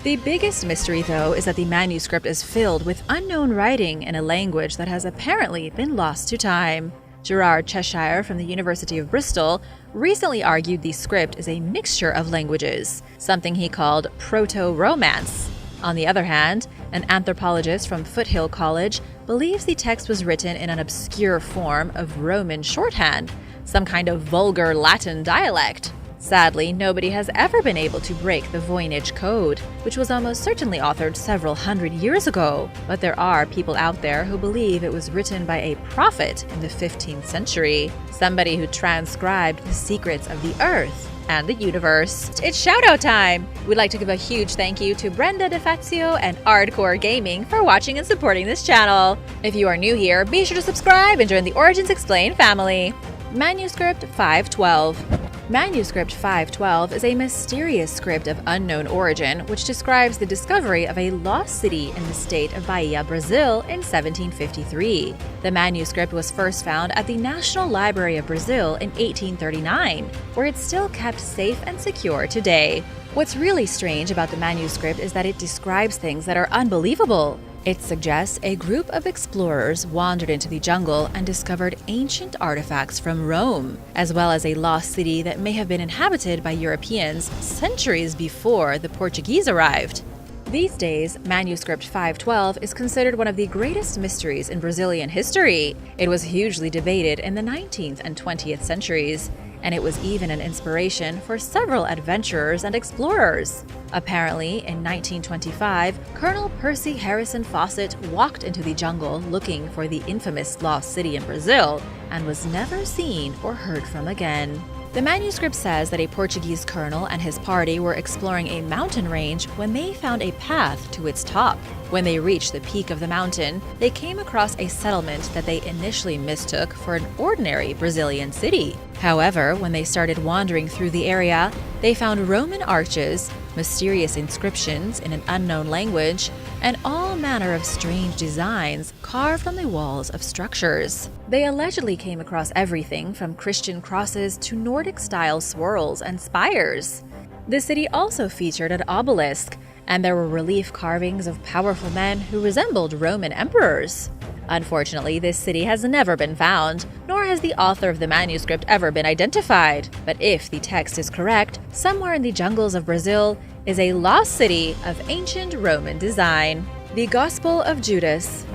The biggest mystery, though, is that the manuscript is filled with unknown writing in a language that has apparently been lost to time. Gerard Cheshire from the University of Bristol recently argued the script is a mixture of languages, something he called proto-romance. On the other hand, an anthropologist from Foothill College believes the text was written in an obscure form of Roman shorthand, some kind of vulgar Latin dialect. Sadly, nobody has ever been able to break the Voynich Code, which was almost certainly authored several hundred years ago. But there are people out there who believe it was written by a prophet in the 15th century, somebody who transcribed the secrets of the earth and the universe. It's shoutout time! We'd like to give a huge thank you to Brenda DeFazio and Hardcore Gaming for watching and supporting this channel. If you are new here, be sure to subscribe and join the Origins Explained family. Manuscript 512. Manuscript 512 is a mysterious script of unknown origin which describes the discovery of a lost city in the state of Bahia, Brazil in 1753. The manuscript was first found at the National Library of Brazil in 1839, where it's still kept safe and secure today. What's really strange about the manuscript is that it describes things that are unbelievable. It suggests a group of explorers wandered into the jungle and discovered ancient artifacts from Rome, as well as a lost city that may have been inhabited by Europeans centuries before the Portuguese arrived. These days, Manuscript 512 is considered one of the greatest mysteries in Brazilian history. It was hugely debated in the 19th and 20th centuries, and it was even an inspiration for several adventurers and explorers. Apparently, in 1925, Colonel Percy Harrison Fawcett walked into the jungle looking for the infamous lost city in Brazil and was never seen or heard from again. The manuscript says that a Portuguese colonel and his party were exploring a mountain range when they found a path to its top. When they reached the peak of the mountain, they came across a settlement that they initially mistook for an ordinary Brazilian city. However, when they started wandering through the area, they found Roman arches, mysterious inscriptions in an unknown language, and all manner of strange designs carved on the walls of structures. They allegedly came across everything from Christian crosses to Nordic-style swirls and spires. The city also featured an obelisk, and there were relief carvings of powerful men who resembled Roman emperors. Unfortunately, this city has never been found, nor has the author of the manuscript ever been identified. But if the text is correct, somewhere in the jungles of Brazil, is a lost city of ancient Roman design. The Gospel of Judas.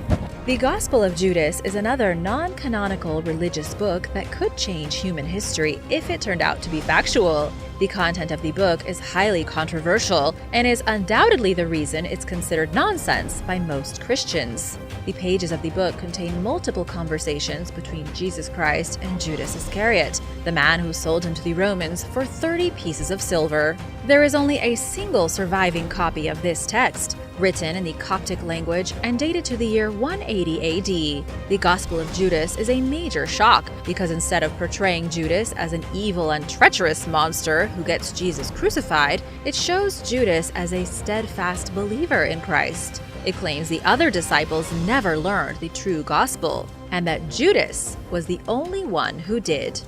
The Gospel of Judas is another non-canonical religious book that could change human history if it turned out to be factual. The content of the book is highly controversial and is undoubtedly the reason it's considered nonsense by most Christians. The pages of the book contain multiple conversations between Jesus Christ and Judas Iscariot, the man who sold him to the Romans for 30 pieces of silver. There is only a single surviving copy of this text, written in the Coptic language and dated to the year 180 AD. The Gospel of Judas is a major shock because instead of portraying Judas as an evil and treacherous monster who gets Jesus crucified, it shows Judas as a steadfast believer in Christ. It claims the other disciples never learned the true gospel, and that Judas was the only one who did.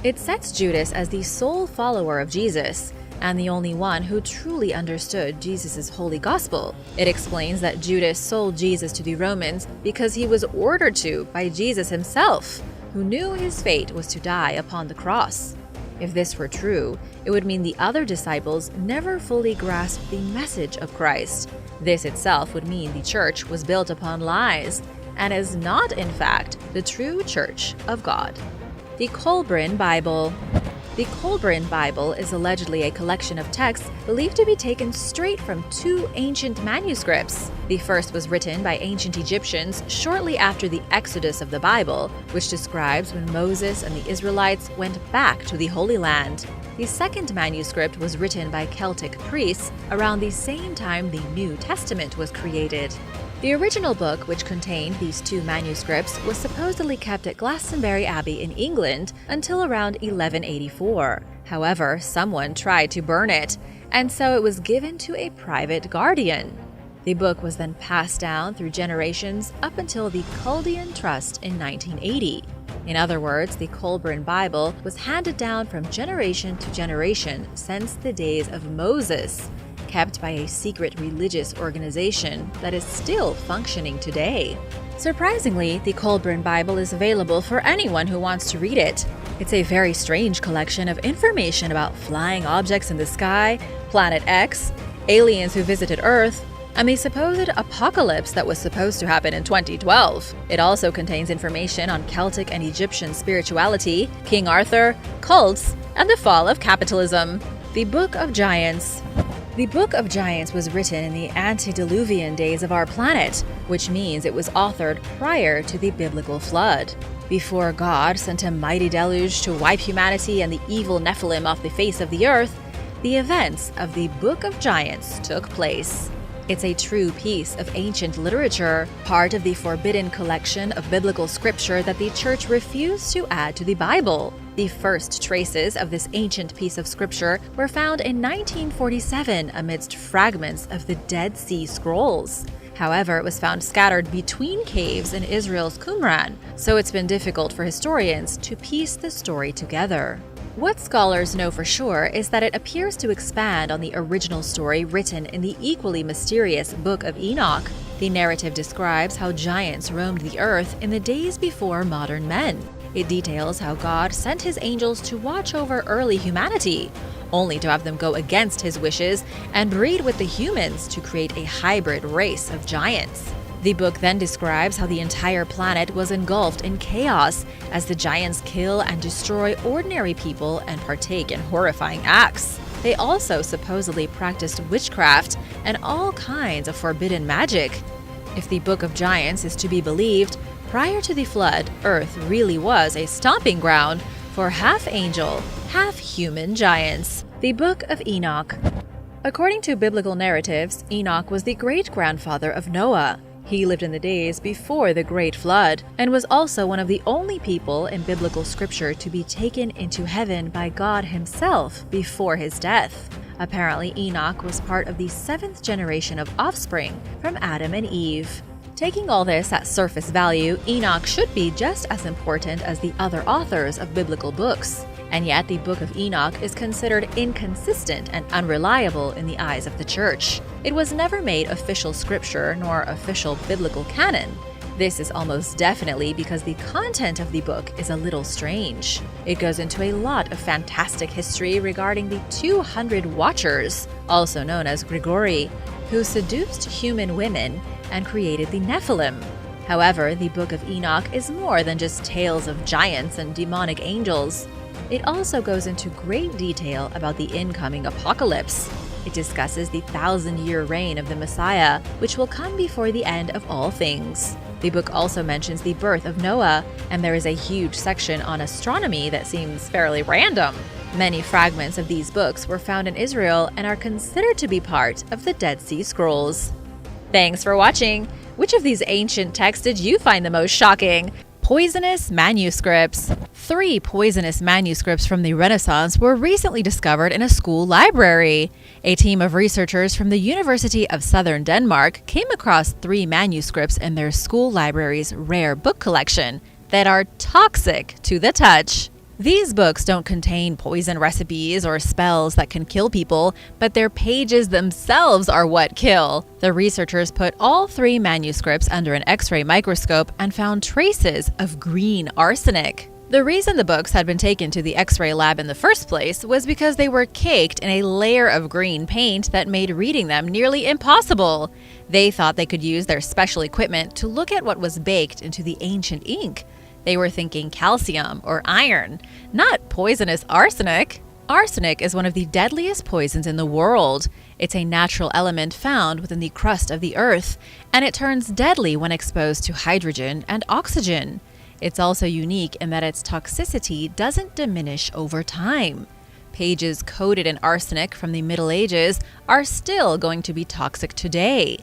It sets Judas as the sole follower of Jesus, and the only one who truly understood Jesus' holy gospel. It explains that Judas sold Jesus to the Romans because he was ordered to by Jesus himself, who knew his fate was to die upon the cross. If this were true, it would mean the other disciples never fully grasped the message of Christ. This itself would mean the church was built upon lies, and is not, in fact, the true church of God. The Kolbrin Bible. The Kolbrin Bible is allegedly a collection of texts believed to be taken straight from two ancient manuscripts. The first was written by ancient Egyptians shortly after the Exodus of the Bible, which describes when Moses and the Israelites went back to the Holy Land. The second manuscript was written by Celtic priests around the same time the New Testament was created. The original book, which contained these two manuscripts, was supposedly kept at Glastonbury Abbey in England until around 1184. However, someone tried to burn it, and so it was given to a private guardian. The book was then passed down through generations up until the Chaldean Trust in 1980. In other words, the Kolbrin Bible was handed down from generation to generation since the days of Moses, kept by a secret religious organization that is still functioning today. Surprisingly, the Kolbrin Bible is available for anyone who wants to read it. It's a very strange collection of information about flying objects in the sky, Planet X, aliens who visited Earth, and the supposed apocalypse that was supposed to happen in 2012. It also contains information on Celtic and Egyptian spirituality, King Arthur, cults, and the fall of capitalism. The Book of Giants. The Book of Giants was written in the antediluvian days of our planet, which means it was authored prior to the biblical flood. Before God sent a mighty deluge to wipe humanity and the evil Nephilim off the face of the earth, the events of the Book of Giants took place. It's a true piece of ancient literature, part of the forbidden collection of biblical scripture that the church refused to add to the Bible. The first traces of this ancient piece of scripture were found in 1947 amidst fragments of the Dead Sea Scrolls. However, it was found scattered between caves in Israel's Qumran, so it's been difficult for historians to piece the story together. What scholars know for sure is that it appears to expand on the original story written in the equally mysterious Book of Enoch. The narrative describes how giants roamed the earth in the days before modern men. It details how God sent his angels to watch over early humanity, only to have them go against his wishes and breed with the humans to create a hybrid race of giants. The book then describes how the entire planet was engulfed in chaos as the giants kill and destroy ordinary people and partake in horrifying acts. They also supposedly practiced witchcraft and all kinds of forbidden magic. If the Book of Giants is to be believed, prior to the flood, Earth really was a stomping ground for half-angel, half-human giants. The Book of Enoch. According to biblical narratives, Enoch was the great-grandfather of Noah. He lived in the days before the Great Flood and was also one of the only people in biblical scripture to be taken into heaven by God himself before his death. Apparently, Enoch was part of the 7th generation of offspring from Adam and Eve. Taking all this at surface value, Enoch should be just as important as the other authors of biblical books. And yet the Book of Enoch is considered inconsistent and unreliable in the eyes of the church. It was never made official scripture nor official biblical canon. This is almost definitely because the content of the book is a little strange. It goes into a lot of fantastic history regarding the 200 Watchers, also known as Grigori, who seduced human women and created the Nephilim. However, the Book of Enoch is more than just tales of giants and demonic angels. It also goes into great detail about the incoming apocalypse. It discusses the 1,000-year reign of the Messiah, which will come before the end of all things. The book also mentions the birth of Noah, and there is a huge section on astronomy that seems fairly random. Many fragments of these books were found in Israel and are considered to be part of the Dead Sea Scrolls. Thanks for watching! Which of these ancient texts did you find the most shocking? Poisonous manuscripts. 3 poisonous manuscripts from the Renaissance were recently discovered in a school library. A team of researchers from the University of Southern Denmark came across 3 manuscripts in their school library's rare book collection that are toxic to the touch. These books don't contain poison recipes or spells that can kill people, but their pages themselves are what kill. The researchers put all 3 manuscripts under an X-ray microscope and found traces of green arsenic. The reason the books had been taken to the X-ray lab in the first place was because they were caked in a layer of green paint that made reading them nearly impossible. They thought they could use their special equipment to look at what was baked into the ancient ink. They were thinking calcium or iron, not poisonous arsenic. Arsenic is one of the deadliest poisons in the world. It's a natural element found within the crust of the earth, and it turns deadly when exposed to hydrogen and oxygen. It's also unique in that its toxicity doesn't diminish over time. Pages coated in arsenic from the Middle Ages are still going to be toxic today.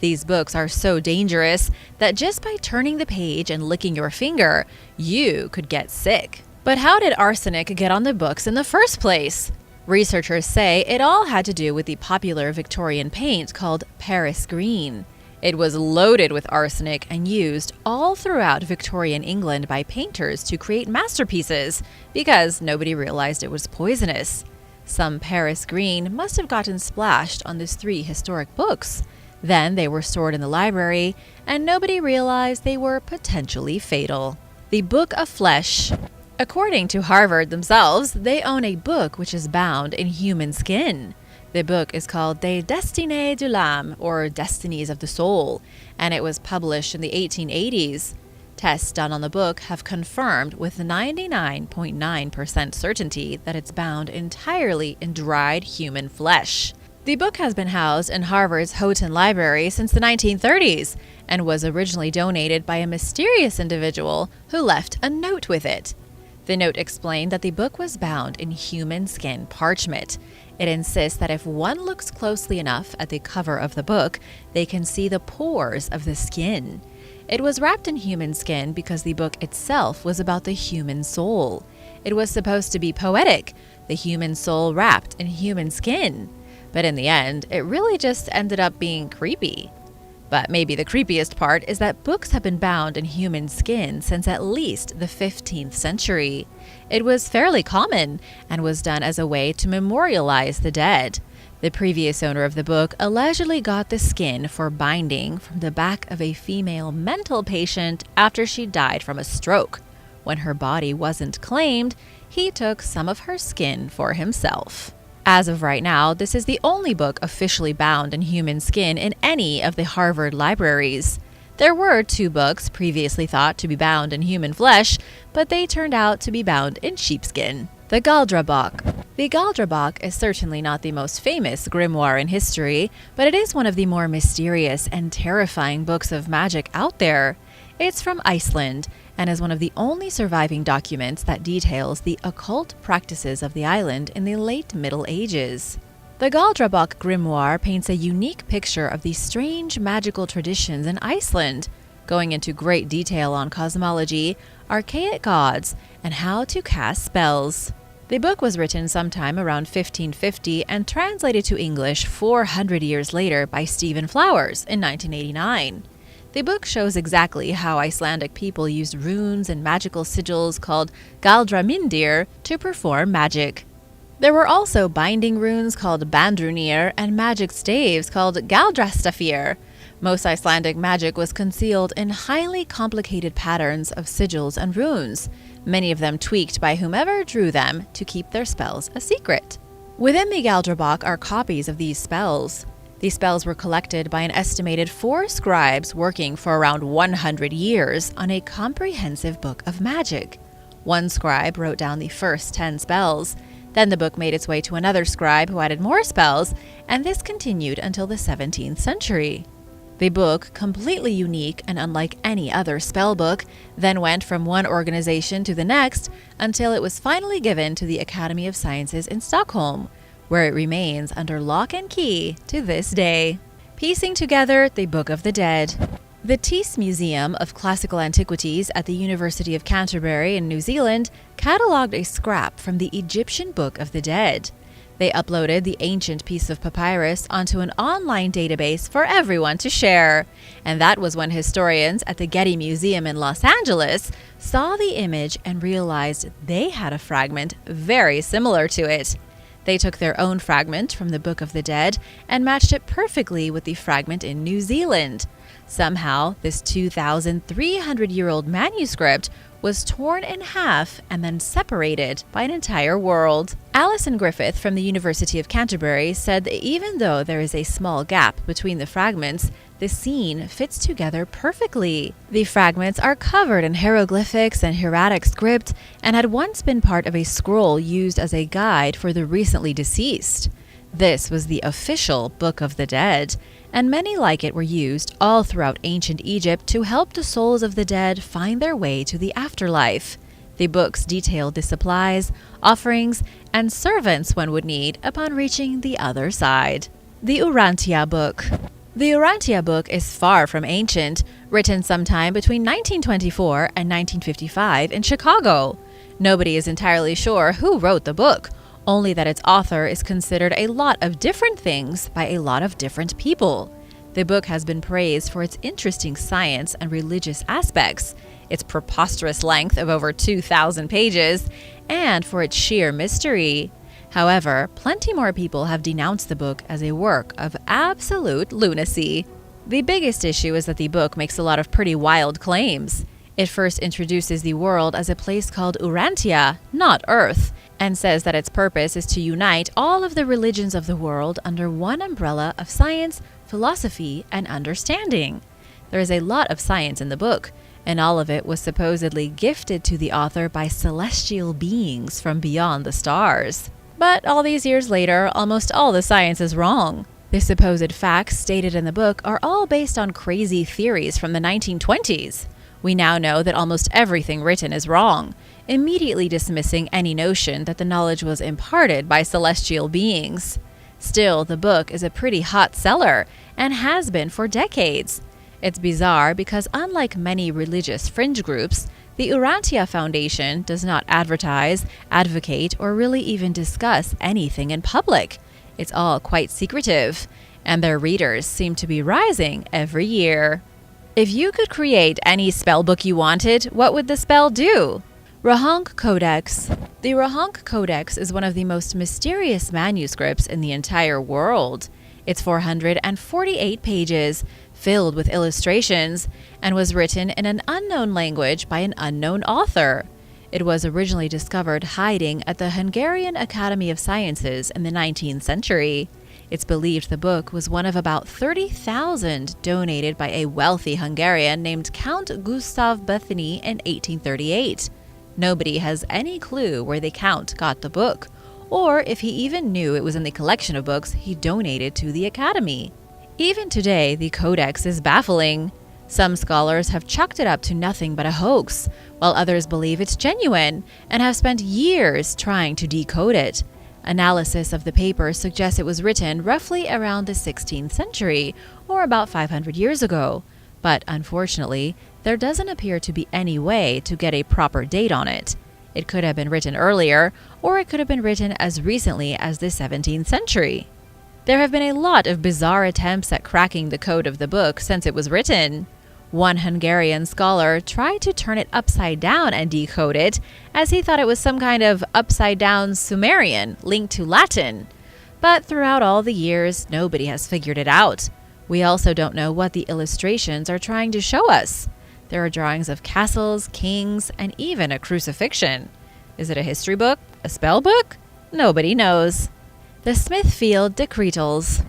These books are so dangerous that just by turning the page and licking your finger, you could get sick. But how did arsenic get on the books in the first place? Researchers say it all had to do with the popular Victorian paint called Paris green. It was loaded with arsenic and used all throughout Victorian England by painters to create masterpieces because nobody realized it was poisonous. Some Paris green must have gotten splashed on these 3 historic books. Then they were stored in the library, and nobody realized they were potentially fatal. The Book of Flesh. According to Harvard themselves, they own a book which is bound in human skin. The book is called Des Destinées de l'âme, or Destinies of the Soul, and it was published in the 1880s. Tests done on the book have confirmed with 99.9% certainty that it's bound entirely in dried human flesh. The book has been housed in Harvard's Houghton Library since the 1930s and was originally donated by a mysterious individual who left a note with it. The note explained that the book was bound in human skin parchment. It insists that if one looks closely enough at the cover of the book, they can see the pores of the skin. It was wrapped in human skin because the book itself was about the human soul. It was supposed to be poetic, the human soul wrapped in human skin. But in the end, it really just ended up being creepy. But maybe the creepiest part is that books have been bound in human skin since at least the 15th century. It was fairly common and was done as a way to memorialize the dead. The previous owner of the book allegedly got the skin for binding from the back of a female mental patient after she died from a stroke. When her body wasn't claimed, he took some of her skin for himself. As of right now, this is the only book officially bound in human skin in any of the Harvard libraries. There were 2 books previously thought to be bound in human flesh, but they turned out to be bound in sheepskin. The Galdrabok. The Galdrabok is certainly not the most famous grimoire in history, but it is one of the more mysterious and terrifying books of magic out there. It's from Iceland and is one of the only surviving documents that details the occult practices of the island in the late Middle Ages. The Galdrabok grimoire paints a unique picture of the strange magical traditions in Iceland, going into great detail on cosmology, archaic gods, and how to cast spells. The book was written sometime around 1550 and translated to English 400 years later by Stephen Flowers in 1989. The book shows exactly how Icelandic people used runes and magical sigils called Galdramindir to perform magic. There were also binding runes called Bandrunir and magic staves called Galdrastafir. Most Icelandic magic was concealed in highly complicated patterns of sigils and runes, many of them tweaked by whomever drew them to keep their spells a secret. Within the Galdrabok are copies of these spells. These spells were collected by an estimated 4 scribes working for around 100 years on a comprehensive book of magic. One scribe wrote down the first 10 spells. Then the book made its way to another scribe who added more spells, and this continued until the 17th century. The book, completely unique and unlike any other spell book, then went from one organization to the next until it was finally given to the Academy of Sciences in Stockholm, where it remains under lock and key to this day. Piecing together the Book of the Dead. The Tees Museum of Classical Antiquities at the University of Canterbury in New Zealand catalogued a scrap from the Egyptian Book of the Dead. They uploaded the ancient piece of papyrus onto an online database for everyone to share. And that was when historians at the Getty Museum in Los Angeles saw the image and realized they had a fragment very similar to it. They took their own fragment from the Book of the Dead and matched it perfectly with the fragment in New Zealand. Somehow, this 2,300-year-old manuscript was torn in half and then separated by an entire world. Alison Griffith from the University of Canterbury said that even though there is a small gap between the fragments, the scene fits together perfectly. The fragments are covered in hieroglyphics and hieratic script and had once been part of a scroll used as a guide for the recently deceased. This was the official Book of the Dead, and many like it were used all throughout ancient Egypt to help the souls of the dead find their way to the afterlife. The books detailed the supplies, offerings, and servants one would need upon reaching the other side. The Urantia Book. The Urantia Book is far from ancient, written sometime between 1924 and 1955 in Chicago. Nobody is entirely sure who wrote the book, only that its author is considered a lot of different things by a lot of different people. The book has been praised for its interesting science and religious aspects, its preposterous length of over 2,000 pages, and for its sheer mystery. However, plenty more people have denounced the book as a work of absolute lunacy. The biggest issue is that the book makes a lot of pretty wild claims. It first introduces the world as a place called Urantia, not Earth, and says that its purpose is to unite all of the religions of the world under one umbrella of science, philosophy, and understanding. There is a lot of science in the book, and all of it was supposedly gifted to the author by celestial beings from beyond the stars. But all these years later, almost all the science is wrong. The supposed facts stated in the book are all based on crazy theories from the 1920s. We now know that almost everything written is wrong, immediately dismissing any notion that the knowledge was imparted by celestial beings. Still, the book is a pretty hot seller and has been for decades. It's bizarre because unlike many religious fringe groups, the Urantia Foundation does not advertise, advocate, or really even discuss anything in public. It's all quite secretive, and their readers seem to be rising every year. If you could create any spell book you wanted, what would the spell do? Rahonk Codex. The Rahonk Codex is one of the most mysterious manuscripts in the entire world. It's 448 pages, filled with illustrations, and was written in an unknown language by an unknown author. It was originally discovered hiding at the Hungarian Academy of Sciences in the 19th century. It's believed the book was one of about 30,000 donated by a wealthy Hungarian named Count Gustav Bethany in 1838. Nobody has any clue where the Count got the book, or if he even knew it was in the collection of books he donated to the Academy. Even today, the Codex is baffling. Some scholars have chalked it up to nothing but a hoax, while others believe it's genuine and have spent years trying to decode it. Analysis of the paper suggests it was written roughly around the 16th century, or about 500 years ago. But unfortunately, there doesn't appear to be any way to get a proper date on it. It could have been written earlier, or it could have been written as recently as the 17th century. There have been a lot of bizarre attempts at cracking the code of the book since it was written. One Hungarian scholar tried to turn it upside down and decode it, as he thought it was some kind of upside-down Sumerian linked to Latin. But throughout all the years, nobody has figured it out. We also don't know what the illustrations are trying to show us. There are drawings of castles, kings, and even a crucifixion. Is it a history book? A spell book? Nobody knows. The Smithfield Decretals.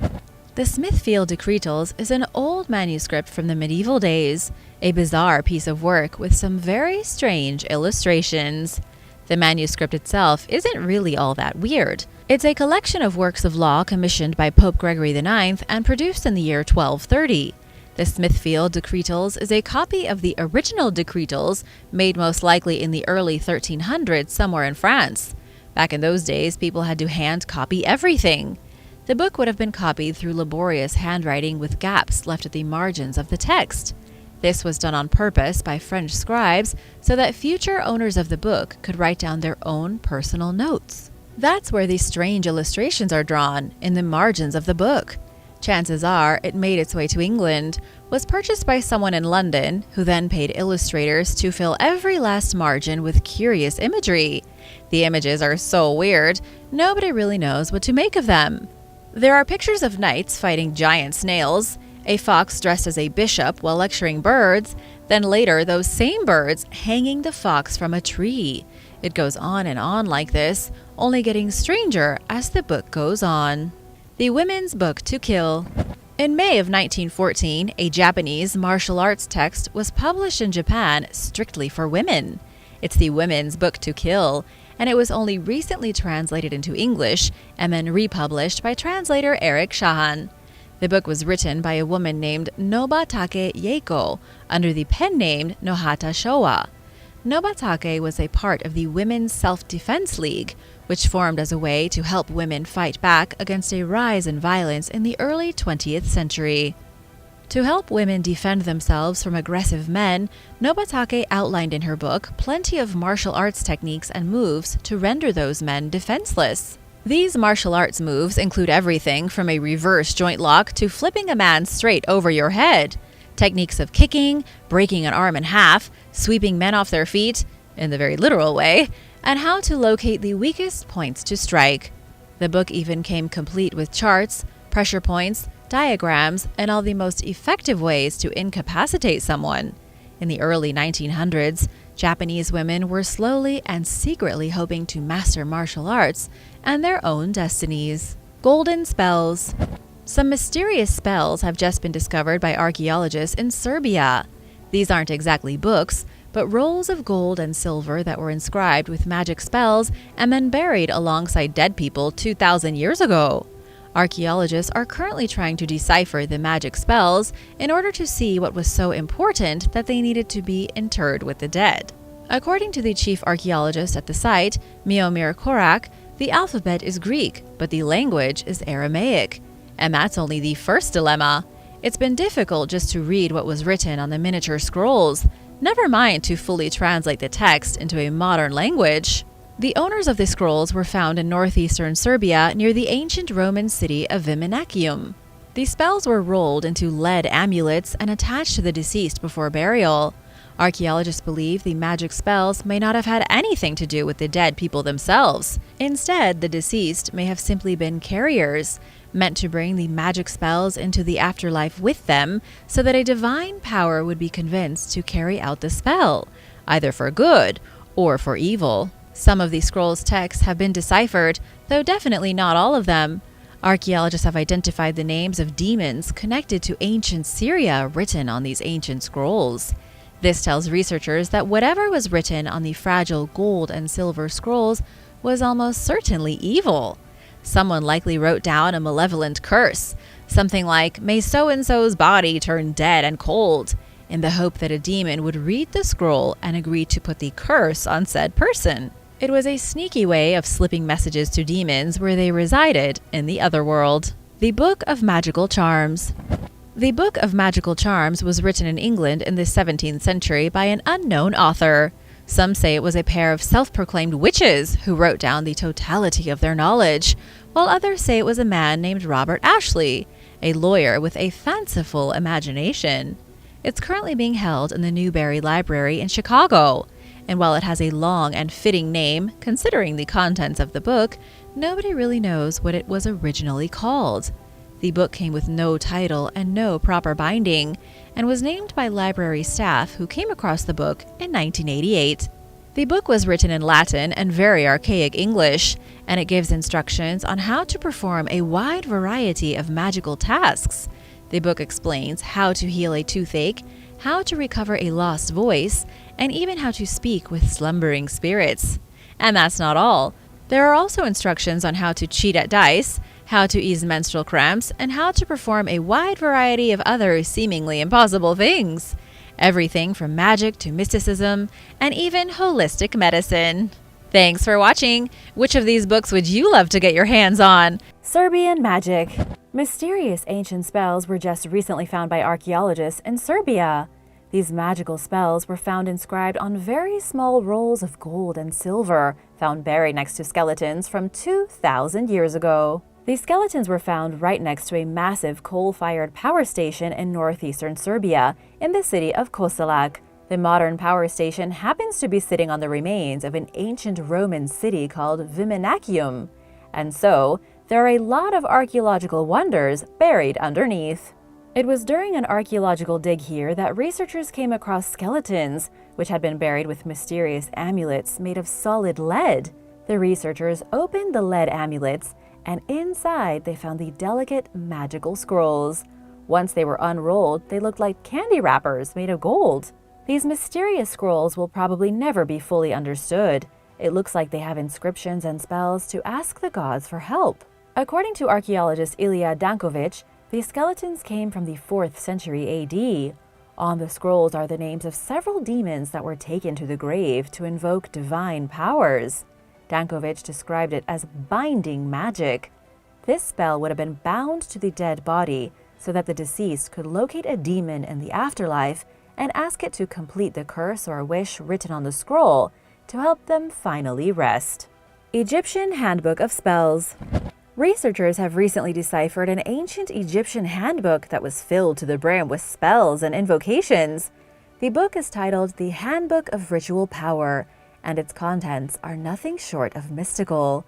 The Smithfield Decretals is an old manuscript from the medieval days, a bizarre piece of work with some very strange illustrations. The manuscript itself isn't really all that weird. It's a collection of works of law commissioned by Pope Gregory IX and produced in the year 1230. The Smithfield Decretals is a copy of the original Decretals, made most likely in the early 1300s somewhere in France. Back in those days, people had to hand copy everything. The book would have been copied through laborious handwriting with gaps left at the margins of the text. This was done on purpose by French scribes so that future owners of the book could write down their own personal notes. That's where these strange illustrations are drawn, in the margins of the book. Chances are it made its way to England, was purchased by someone in London, who then paid illustrators to fill every last margin with curious imagery. The images are so weird, nobody really knows what to make of them. There are pictures of knights fighting giant snails, a fox dressed as a bishop while lecturing birds, then later those same birds hanging the fox from a tree. It goes on and on like this, only getting stranger as the book goes on. The Women's Book to Kill. In May of 1914, a Japanese martial arts text was published in Japan strictly for women. It's the Women's Book to Kill, and it was only recently translated into English and then republished by translator Eric Shahan. The book was written by a woman named Nobatake Yeiko under the pen name Nohata Showa. Nobatake was a part of the Women's Self-Defense League, which formed as a way to help women fight back against a rise in violence in the early 20th century. To help women defend themselves from aggressive men, Nobatake outlined in her book plenty of martial arts techniques and moves to render those men defenseless. These martial arts moves include everything from a reverse joint lock to flipping a man straight over your head, techniques of kicking, breaking an arm in half, sweeping men off their feet, in the very literal way, and how to locate the weakest points to strike. The book even came complete with charts, pressure points, diagrams, and all the most effective ways to incapacitate someone. In the early 1900s, Japanese women were slowly and secretly hoping to master martial arts and their own destinies. Golden spells. Some mysterious spells have just been discovered by archaeologists in Serbia. These aren't exactly books, but rolls of gold and silver that were inscribed with magic spells and then buried alongside dead people 2,000 years ago. Archaeologists are currently trying to decipher the magic spells in order to see what was so important that they needed to be interred with the dead. According to the chief archaeologist at the site, Miomir Korak, the alphabet is Greek, but the language is Aramaic. And that's only the first dilemma. It's been difficult just to read what was written on the miniature scrolls, never mind to fully translate the text into a modern language. The owners of the scrolls were found in northeastern Serbia near the ancient Roman city of Viminacium. The spells were rolled into lead amulets and attached to the deceased before burial. Archaeologists believe the magic spells may not have had anything to do with the dead people themselves. Instead, the deceased may have simply been carriers, meant to bring the magic spells into the afterlife with them so that a divine power would be convinced to carry out the spell, either for good or for evil. Some of the scrolls' texts have been deciphered, though definitely not all of them. Archaeologists have identified the names of demons connected to ancient Syria written on these ancient scrolls. This tells researchers that whatever was written on the fragile gold and silver scrolls was almost certainly evil. Someone likely wrote down a malevolent curse, something like, "May so-and-so's body turn dead and cold," in the hope that a demon would read the scroll and agree to put the curse on said person. It was a sneaky way of slipping messages to demons where they resided in the other world. The Book of Magical Charms. The Book of Magical Charms was written in England in the 17th century by an unknown author. Some say it was a pair of self-proclaimed witches who wrote down the totality of their knowledge, while others say it was a man named Robert Ashley, a lawyer with a fanciful imagination. It's currently being held in the Newberry Library in Chicago, and while it has a long and fitting name, considering the contents of the book, nobody really knows what it was originally called. The book came with no title and no proper binding, and was named by library staff who came across the book in 1988. The book was written in Latin and very archaic English, and it gives instructions on how to perform a wide variety of magical tasks. The book explains how to heal a toothache, how to recover a lost voice, and even how to speak with slumbering spirits. And that's not all. There are also instructions on how to cheat at dice, how to ease menstrual cramps, and how to perform a wide variety of other seemingly impossible things. Everything from magic to mysticism, and even holistic medicine. Thanks for watching! Which of these books would you love to get your hands on? Serbian magic. Mysterious ancient spells were just recently found by archaeologists in Serbia. These magical spells were found inscribed on very small rolls of gold and silver, found buried next to skeletons from 2,000 years ago. These skeletons were found right next to a massive coal-fired power station in northeastern Serbia, in the city of Koselac. The modern power station happens to be sitting on the remains of an ancient Roman city called Viminacium. And so, there are a lot of archaeological wonders buried underneath. It was during an archaeological dig here that researchers came across skeletons, which had been buried with mysterious amulets made of solid lead. The researchers opened the lead amulets, and inside they found the delicate magical scrolls. Once they were unrolled, they looked like candy wrappers made of gold. These mysterious scrolls will probably never be fully understood. It looks like they have inscriptions and spells to ask the gods for help. According to archaeologist Ilya Dankovic, these skeletons came from the 4th century AD. On the scrolls are the names of several demons that were taken to the grave to invoke divine powers. Dankovic described it as binding magic. This spell would have been bound to the dead body so that the deceased could locate a demon in the afterlife and ask it to complete the curse or wish written on the scroll to help them finally rest. Egyptian Handbook of Spells. Researchers have recently deciphered an ancient Egyptian handbook that was filled to the brim with spells and invocations. The book is titled The Handbook of Ritual Power, and its contents are nothing short of mystical.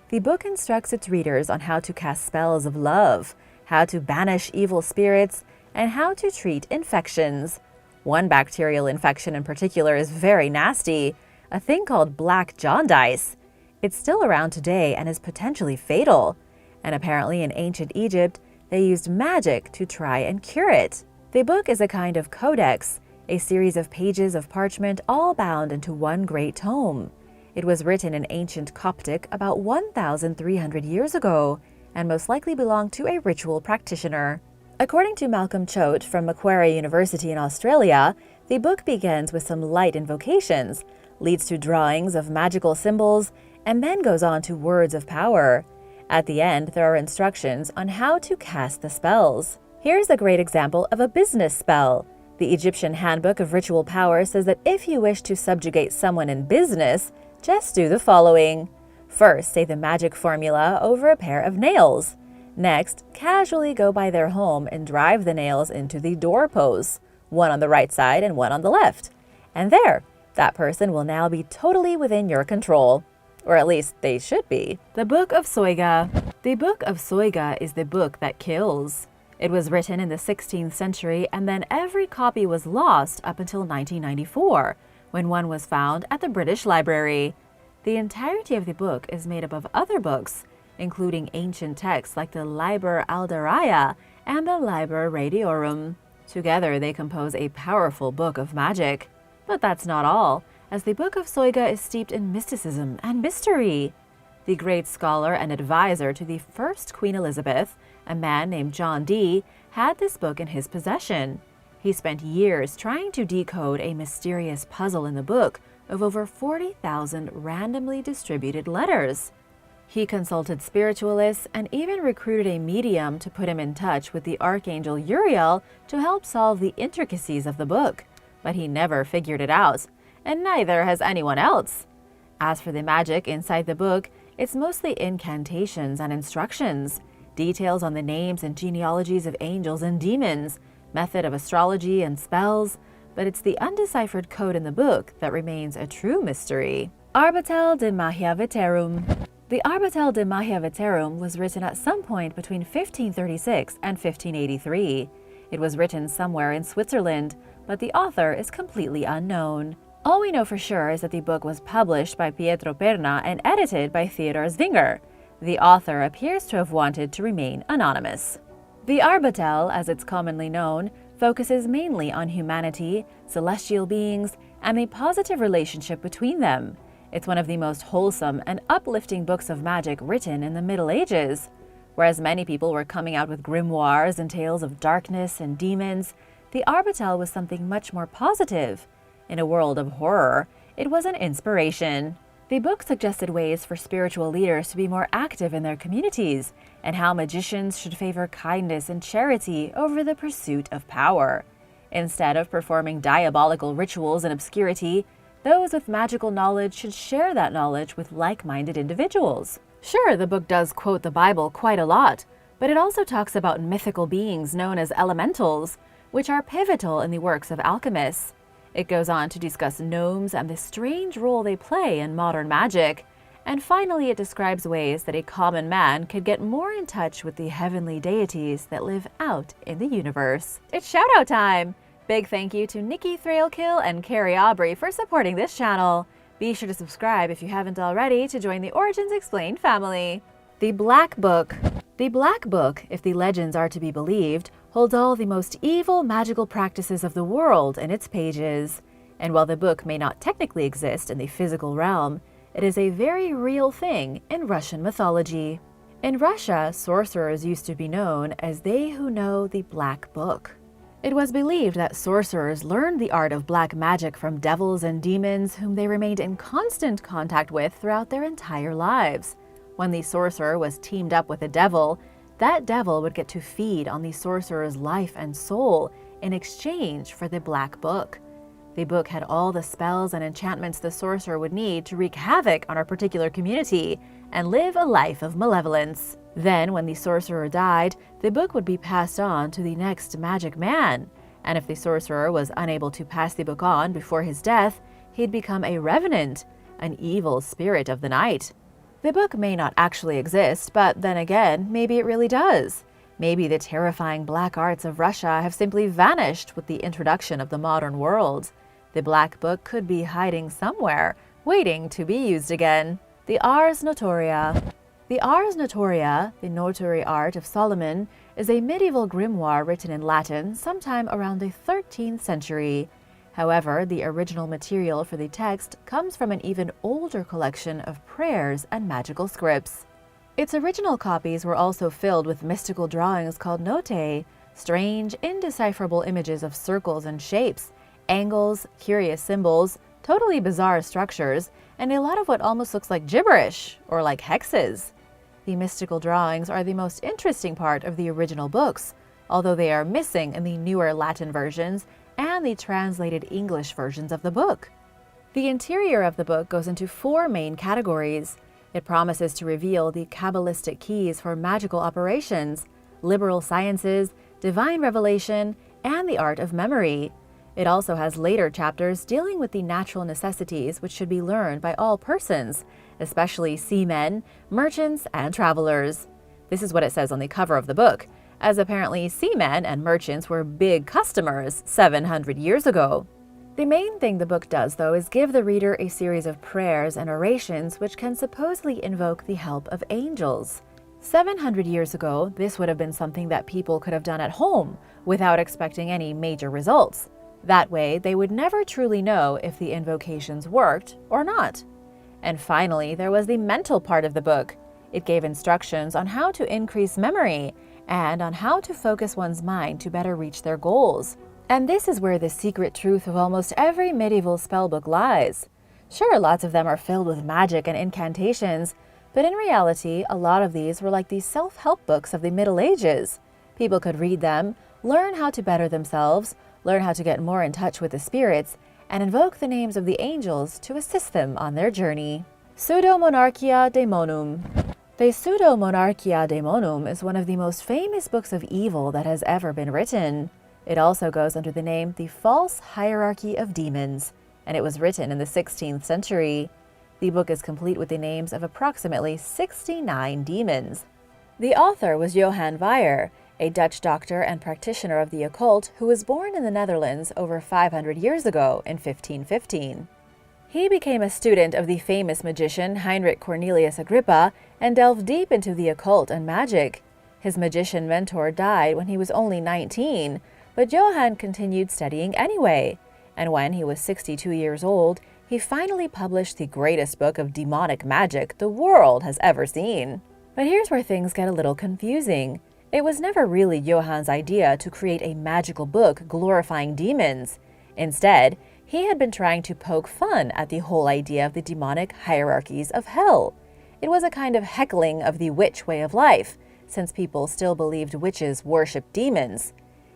The book instructs its readers on how to cast spells of love, how to banish evil spirits, and how to treat infections. One bacterial infection in particular is very nasty, a thing called black jaundice. It's still around today and is potentially fatal. And apparently in ancient Egypt, they used magic to try and cure it. The book is a kind of codex, a series of pages of parchment all bound into one great tome. It was written in ancient Coptic about 1,300 years ago, and most likely belonged to a ritual practitioner. According to Malcolm Choate from Macquarie University in Australia, the book begins with some light invocations, leads to drawings of magical symbols, and then goes on to words of power. At the end, there are instructions on how to cast the spells. Here's a great example of a business spell. The Egyptian Handbook of Ritual Power says that if you wish to subjugate someone in business, just do the following. First, say the magic formula over a pair of nails. Next, casually go by their home and drive the nails into the doorposts, one on the right side and one on the left. And there, that person will now be totally within your control. Or at least they should be. The Book of Soiga. The Book of Soiga is the book that kills. It was written in the 16th century, and then every copy was lost up until 1994, when one was found at the British Library. The entirety of the book is made up of other books, including ancient texts like the Liber Alderaya and the Liber Radiorum. Together, they compose a powerful book of magic. But that's not all, as the Book of Soiga is steeped in mysticism and mystery. The great scholar and advisor to the first Queen Elizabeth, a man named John Dee, had this book in his possession. He spent years trying to decode a mysterious puzzle in the book of over 40,000 randomly distributed letters. He consulted spiritualists and even recruited a medium to put him in touch with the Archangel Uriel to help solve the intricacies of the book, but he never figured it out, and neither has anyone else. As for the magic inside the book, it's mostly incantations and instructions, details on the names and genealogies of angels and demons, method of astrology and spells, but it's the undeciphered code in the book that remains a true mystery. Arbatel de Magia Veterum. The Arbatel de Magia Veterum was written at some point between 1536 and 1583. It was written somewhere in Switzerland, but the author is completely unknown. All we know for sure is that the book was published by Pietro Perna and edited by Theodor Zwinger. The author appears to have wanted to remain anonymous. The Arbatel, as it's commonly known, focuses mainly on humanity, celestial beings, and the positive relationship between them. It's one of the most wholesome and uplifting books of magic written in the Middle Ages. Whereas many people were coming out with grimoires and tales of darkness and demons, the Arbatel was something much more positive. In a world of horror, it was an inspiration. The book suggested ways for spiritual leaders to be more active in their communities, and how magicians should favor kindness and charity over the pursuit of power. Instead of performing diabolical rituals in obscurity, those with magical knowledge should share that knowledge with like-minded individuals. Sure, the book does quote the Bible quite a lot, but it also talks about mythical beings known as elementals, which are pivotal in the works of alchemists. It goes on to discuss gnomes and the strange role they play in modern magic. And finally, it describes ways that a common man could get more in touch with the heavenly deities that live out in the universe. It's shoutout time! Big thank you to Nikki Thrailkill and Carrie Aubrey for supporting this channel. Be sure to subscribe if you haven't already to join the Origins Explained family. The Black Book. The Black Book, if the legends are to be believed, holds all the most evil magical practices of the world in its pages. And while the book may not technically exist in the physical realm, it is a very real thing in Russian mythology. In Russia, sorcerers used to be known as they who know the Black Book. It was believed that sorcerers learned the art of black magic from devils and demons whom they remained in constant contact with throughout their entire lives. When the sorcerer was teamed up with a devil, that devil would get to feed on the sorcerer's life and soul in exchange for the Black Book. The book had all the spells and enchantments the sorcerer would need to wreak havoc on a particular community and live a life of malevolence. Then, when the sorcerer died, the book would be passed on to the next magic man, and if the sorcerer was unable to pass the book on before his death, he'd become a revenant, an evil spirit of the night. The book may not actually exist, but then again, maybe it really does. Maybe the terrifying black arts of Russia have simply vanished with the introduction of the modern world. The Black Book could be hiding somewhere, waiting to be used again. The Ars Notoria. The Ars Notoria, the notary art of Solomon, is a medieval grimoire written in Latin sometime around the 13th century. However, the original material for the text comes from an even older collection of prayers and magical scripts. Its original copies were also filled with mystical drawings called notae, strange, indecipherable images of circles and shapes, angles, curious symbols, totally bizarre structures, and a lot of what almost looks like gibberish, or like hexes. The mystical drawings are the most interesting part of the original books, although they are missing in the newer Latin versions and the translated English versions of the book. The interior of the book goes into 4 main categories. It promises to reveal the Kabbalistic keys for magical operations, liberal sciences, divine revelation, and the art of memory. It also has later chapters dealing with the natural necessities which should be learned by all persons, especially seamen, merchants, and travelers. This is what it says on the cover of the book, as apparently seamen and merchants were big customers 700 years ago. The main thing the book does, though, is give the reader a series of prayers and orations which can supposedly invoke the help of angels. 700 years ago, this would have been something that people could have done at home without expecting any major results. That way, they would never truly know if the invocations worked or not. And finally, there was the mental part of the book. It gave instructions on how to increase memory and on how to focus one's mind to better reach their goals. And this is where the secret truth of almost every medieval spellbook lies. Sure, lots of them are filled with magic and incantations, but in reality, a lot of these were like the self-help books of the Middle Ages. People could read them, learn how to better themselves, learn how to get more in touch with the spirits, and invoke the names of the angels to assist them on their journey. Pseudo-Monarchia Daemonum. The Pseudo-Monarchia Daemonum is one of the most famous books of evil that has ever been written. It also goes under the name The False Hierarchy of Demons, and it was written in the 16th century. The book is complete with the names of approximately 69 demons. The author was Johann Weyer, a Dutch doctor and practitioner of the occult who was born in the Netherlands over 500 years ago in 1515. He became a student of the famous magician Heinrich Cornelius Agrippa and delved deep into the occult and magic. His magician mentor died when he was only 19, but Johann continued studying anyway. And when he was 62 years old, he finally published the greatest book of demonic magic the world has ever seen. But here's where things get a little confusing. It was never really Johann's idea to create a magical book glorifying demons. Instead, he had been trying to poke fun at the whole idea of the demonic hierarchies of hell. It was a kind of heckling of the witch way of life, since people still believed witches worshipped demons.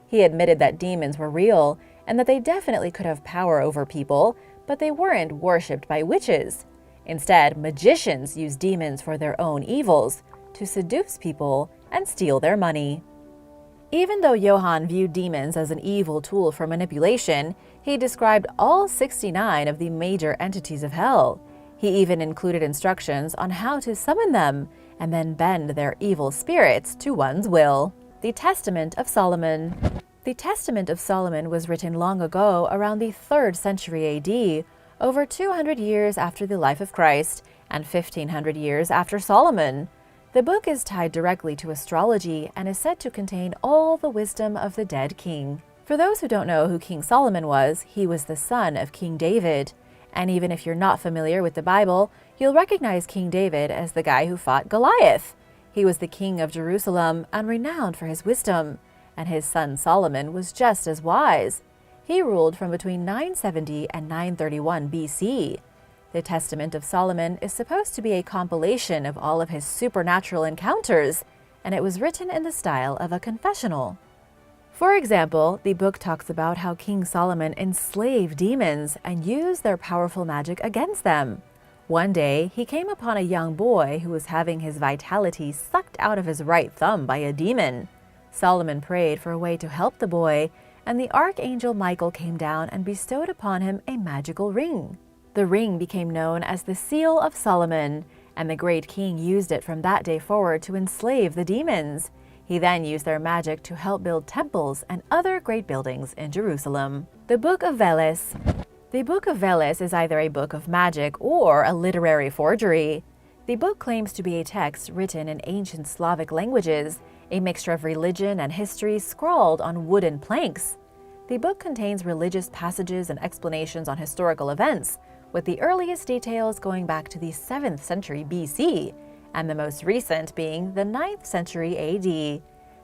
He admitted that demons were real and that they definitely could have power over people, but they weren't worshipped by witches. Instead, magicians used demons for their own evils, to seduce people and steal their money. Even though Johann viewed demons as an evil tool for manipulation, he described all 69 of the major entities of hell. He even included instructions on how to summon them and then bend their evil spirits to one's will. The Testament of Solomon. The Testament of Solomon was written long ago, around the 3rd century AD, over 200 years after the life of Christ and 1500 years after Solomon. The book is tied directly to astrology and is said to contain all the wisdom of the dead king. For those who don't know who King Solomon was, he was the son of King David. And even if you're not familiar with the Bible, you'll recognize King David as the guy who fought Goliath. He was the king of Jerusalem and renowned for his wisdom, and his son Solomon was just as wise. He ruled from between 970 and 931 BC. The Testament of Solomon is supposed to be a compilation of all of his supernatural encounters, and it was written in the style of a confessional. For example, the book talks about how King Solomon enslaved demons and used their powerful magic against them. One day, he came upon a young boy who was having his vitality sucked out of his right thumb by a demon. Solomon prayed for a way to help the boy, and the archangel Michael came down and bestowed upon him a magical ring. The ring became known as the Seal of Solomon, and the great king used it from that day forward to enslave the demons. He then used their magic to help build temples and other great buildings in Jerusalem. The Book of Veles. The Book of Veles is either a book of magic or a literary forgery. The book claims to be a text written in ancient Slavic languages, a mixture of religion and history scrawled on wooden planks. The book contains religious passages and explanations on historical events, with the earliest details going back to the 7th century BC, and the most recent being the 9th century AD.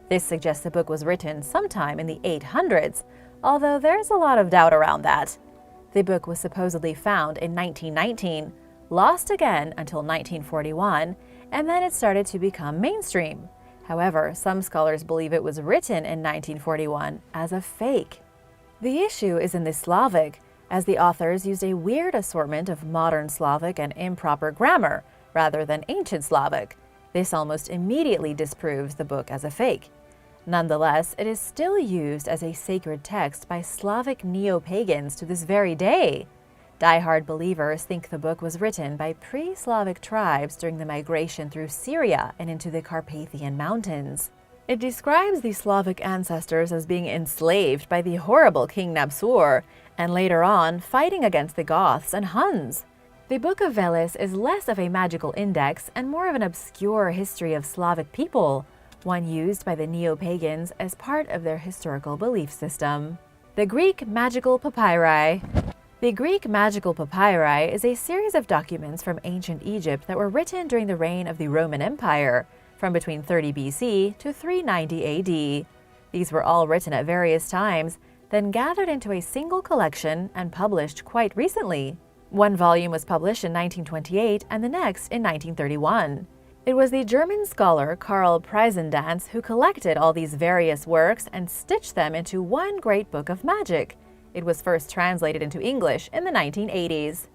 This suggests the book was written sometime in the 800s, although there's a lot of doubt around that. The book was supposedly found in 1919, lost again until 1941, and then it started to become mainstream. However, some scholars believe it was written in 1941 as a fake. The issue is in the Slavic, as the authors used a weird assortment of modern Slavic and improper grammar, rather than ancient Slavic. This almost immediately disproves the book as a fake. Nonetheless, it is still used as a sacred text by Slavic neo-pagans to this very day. Die-hard believers think the book was written by pre-Slavic tribes during the migration through Syria and into the Carpathian Mountains. It describes the Slavic ancestors as being enslaved by the horrible King Nabsur, and later on fighting against the Goths and Huns. The Book of Veles is less of a magical index and more of an obscure history of Slavic people, one used by the neo-pagans as part of their historical belief system. The Greek Magical Papyri. The Greek Magical Papyri is a series of documents from ancient Egypt that were written during the reign of the Roman Empire, from between 30 BC to 390 AD. These were all written at various times, then gathered into a single collection and published quite recently. One volume was published in 1928 and the next in 1931. It was the German scholar Karl Preisendanz who collected all these various works and stitched them into one great book of magic. It was first translated into English in the 1980s.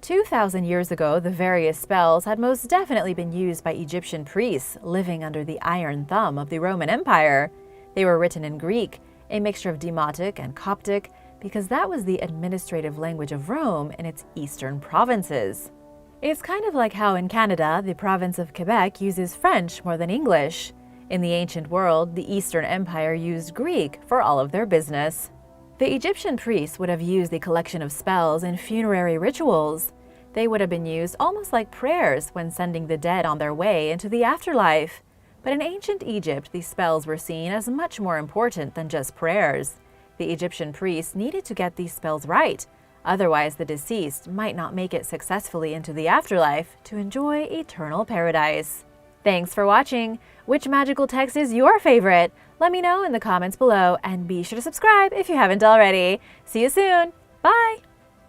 2,000 years ago, the various spells had most definitely been used by Egyptian priests living under the iron thumb of the Roman Empire. They were written in Greek, a mixture of Demotic and Coptic, because that was the administrative language of Rome in its eastern provinces. It's kind of like how in Canada, the province of Quebec uses French more than English. In the ancient world, the Eastern Empire used Greek for all of their business. The Egyptian priests would have used the collection of spells in funerary rituals. They would have been used almost like prayers when sending the dead on their way into the afterlife. But in ancient Egypt, these spells were seen as much more important than just prayers. The Egyptian priests needed to get these spells right, otherwise the deceased might not make it successfully into the afterlife to enjoy eternal paradise. Thanks for watching! Which magical text is your favorite? Let me know in the comments below, and be sure to subscribe if you haven't already. See you soon! Bye!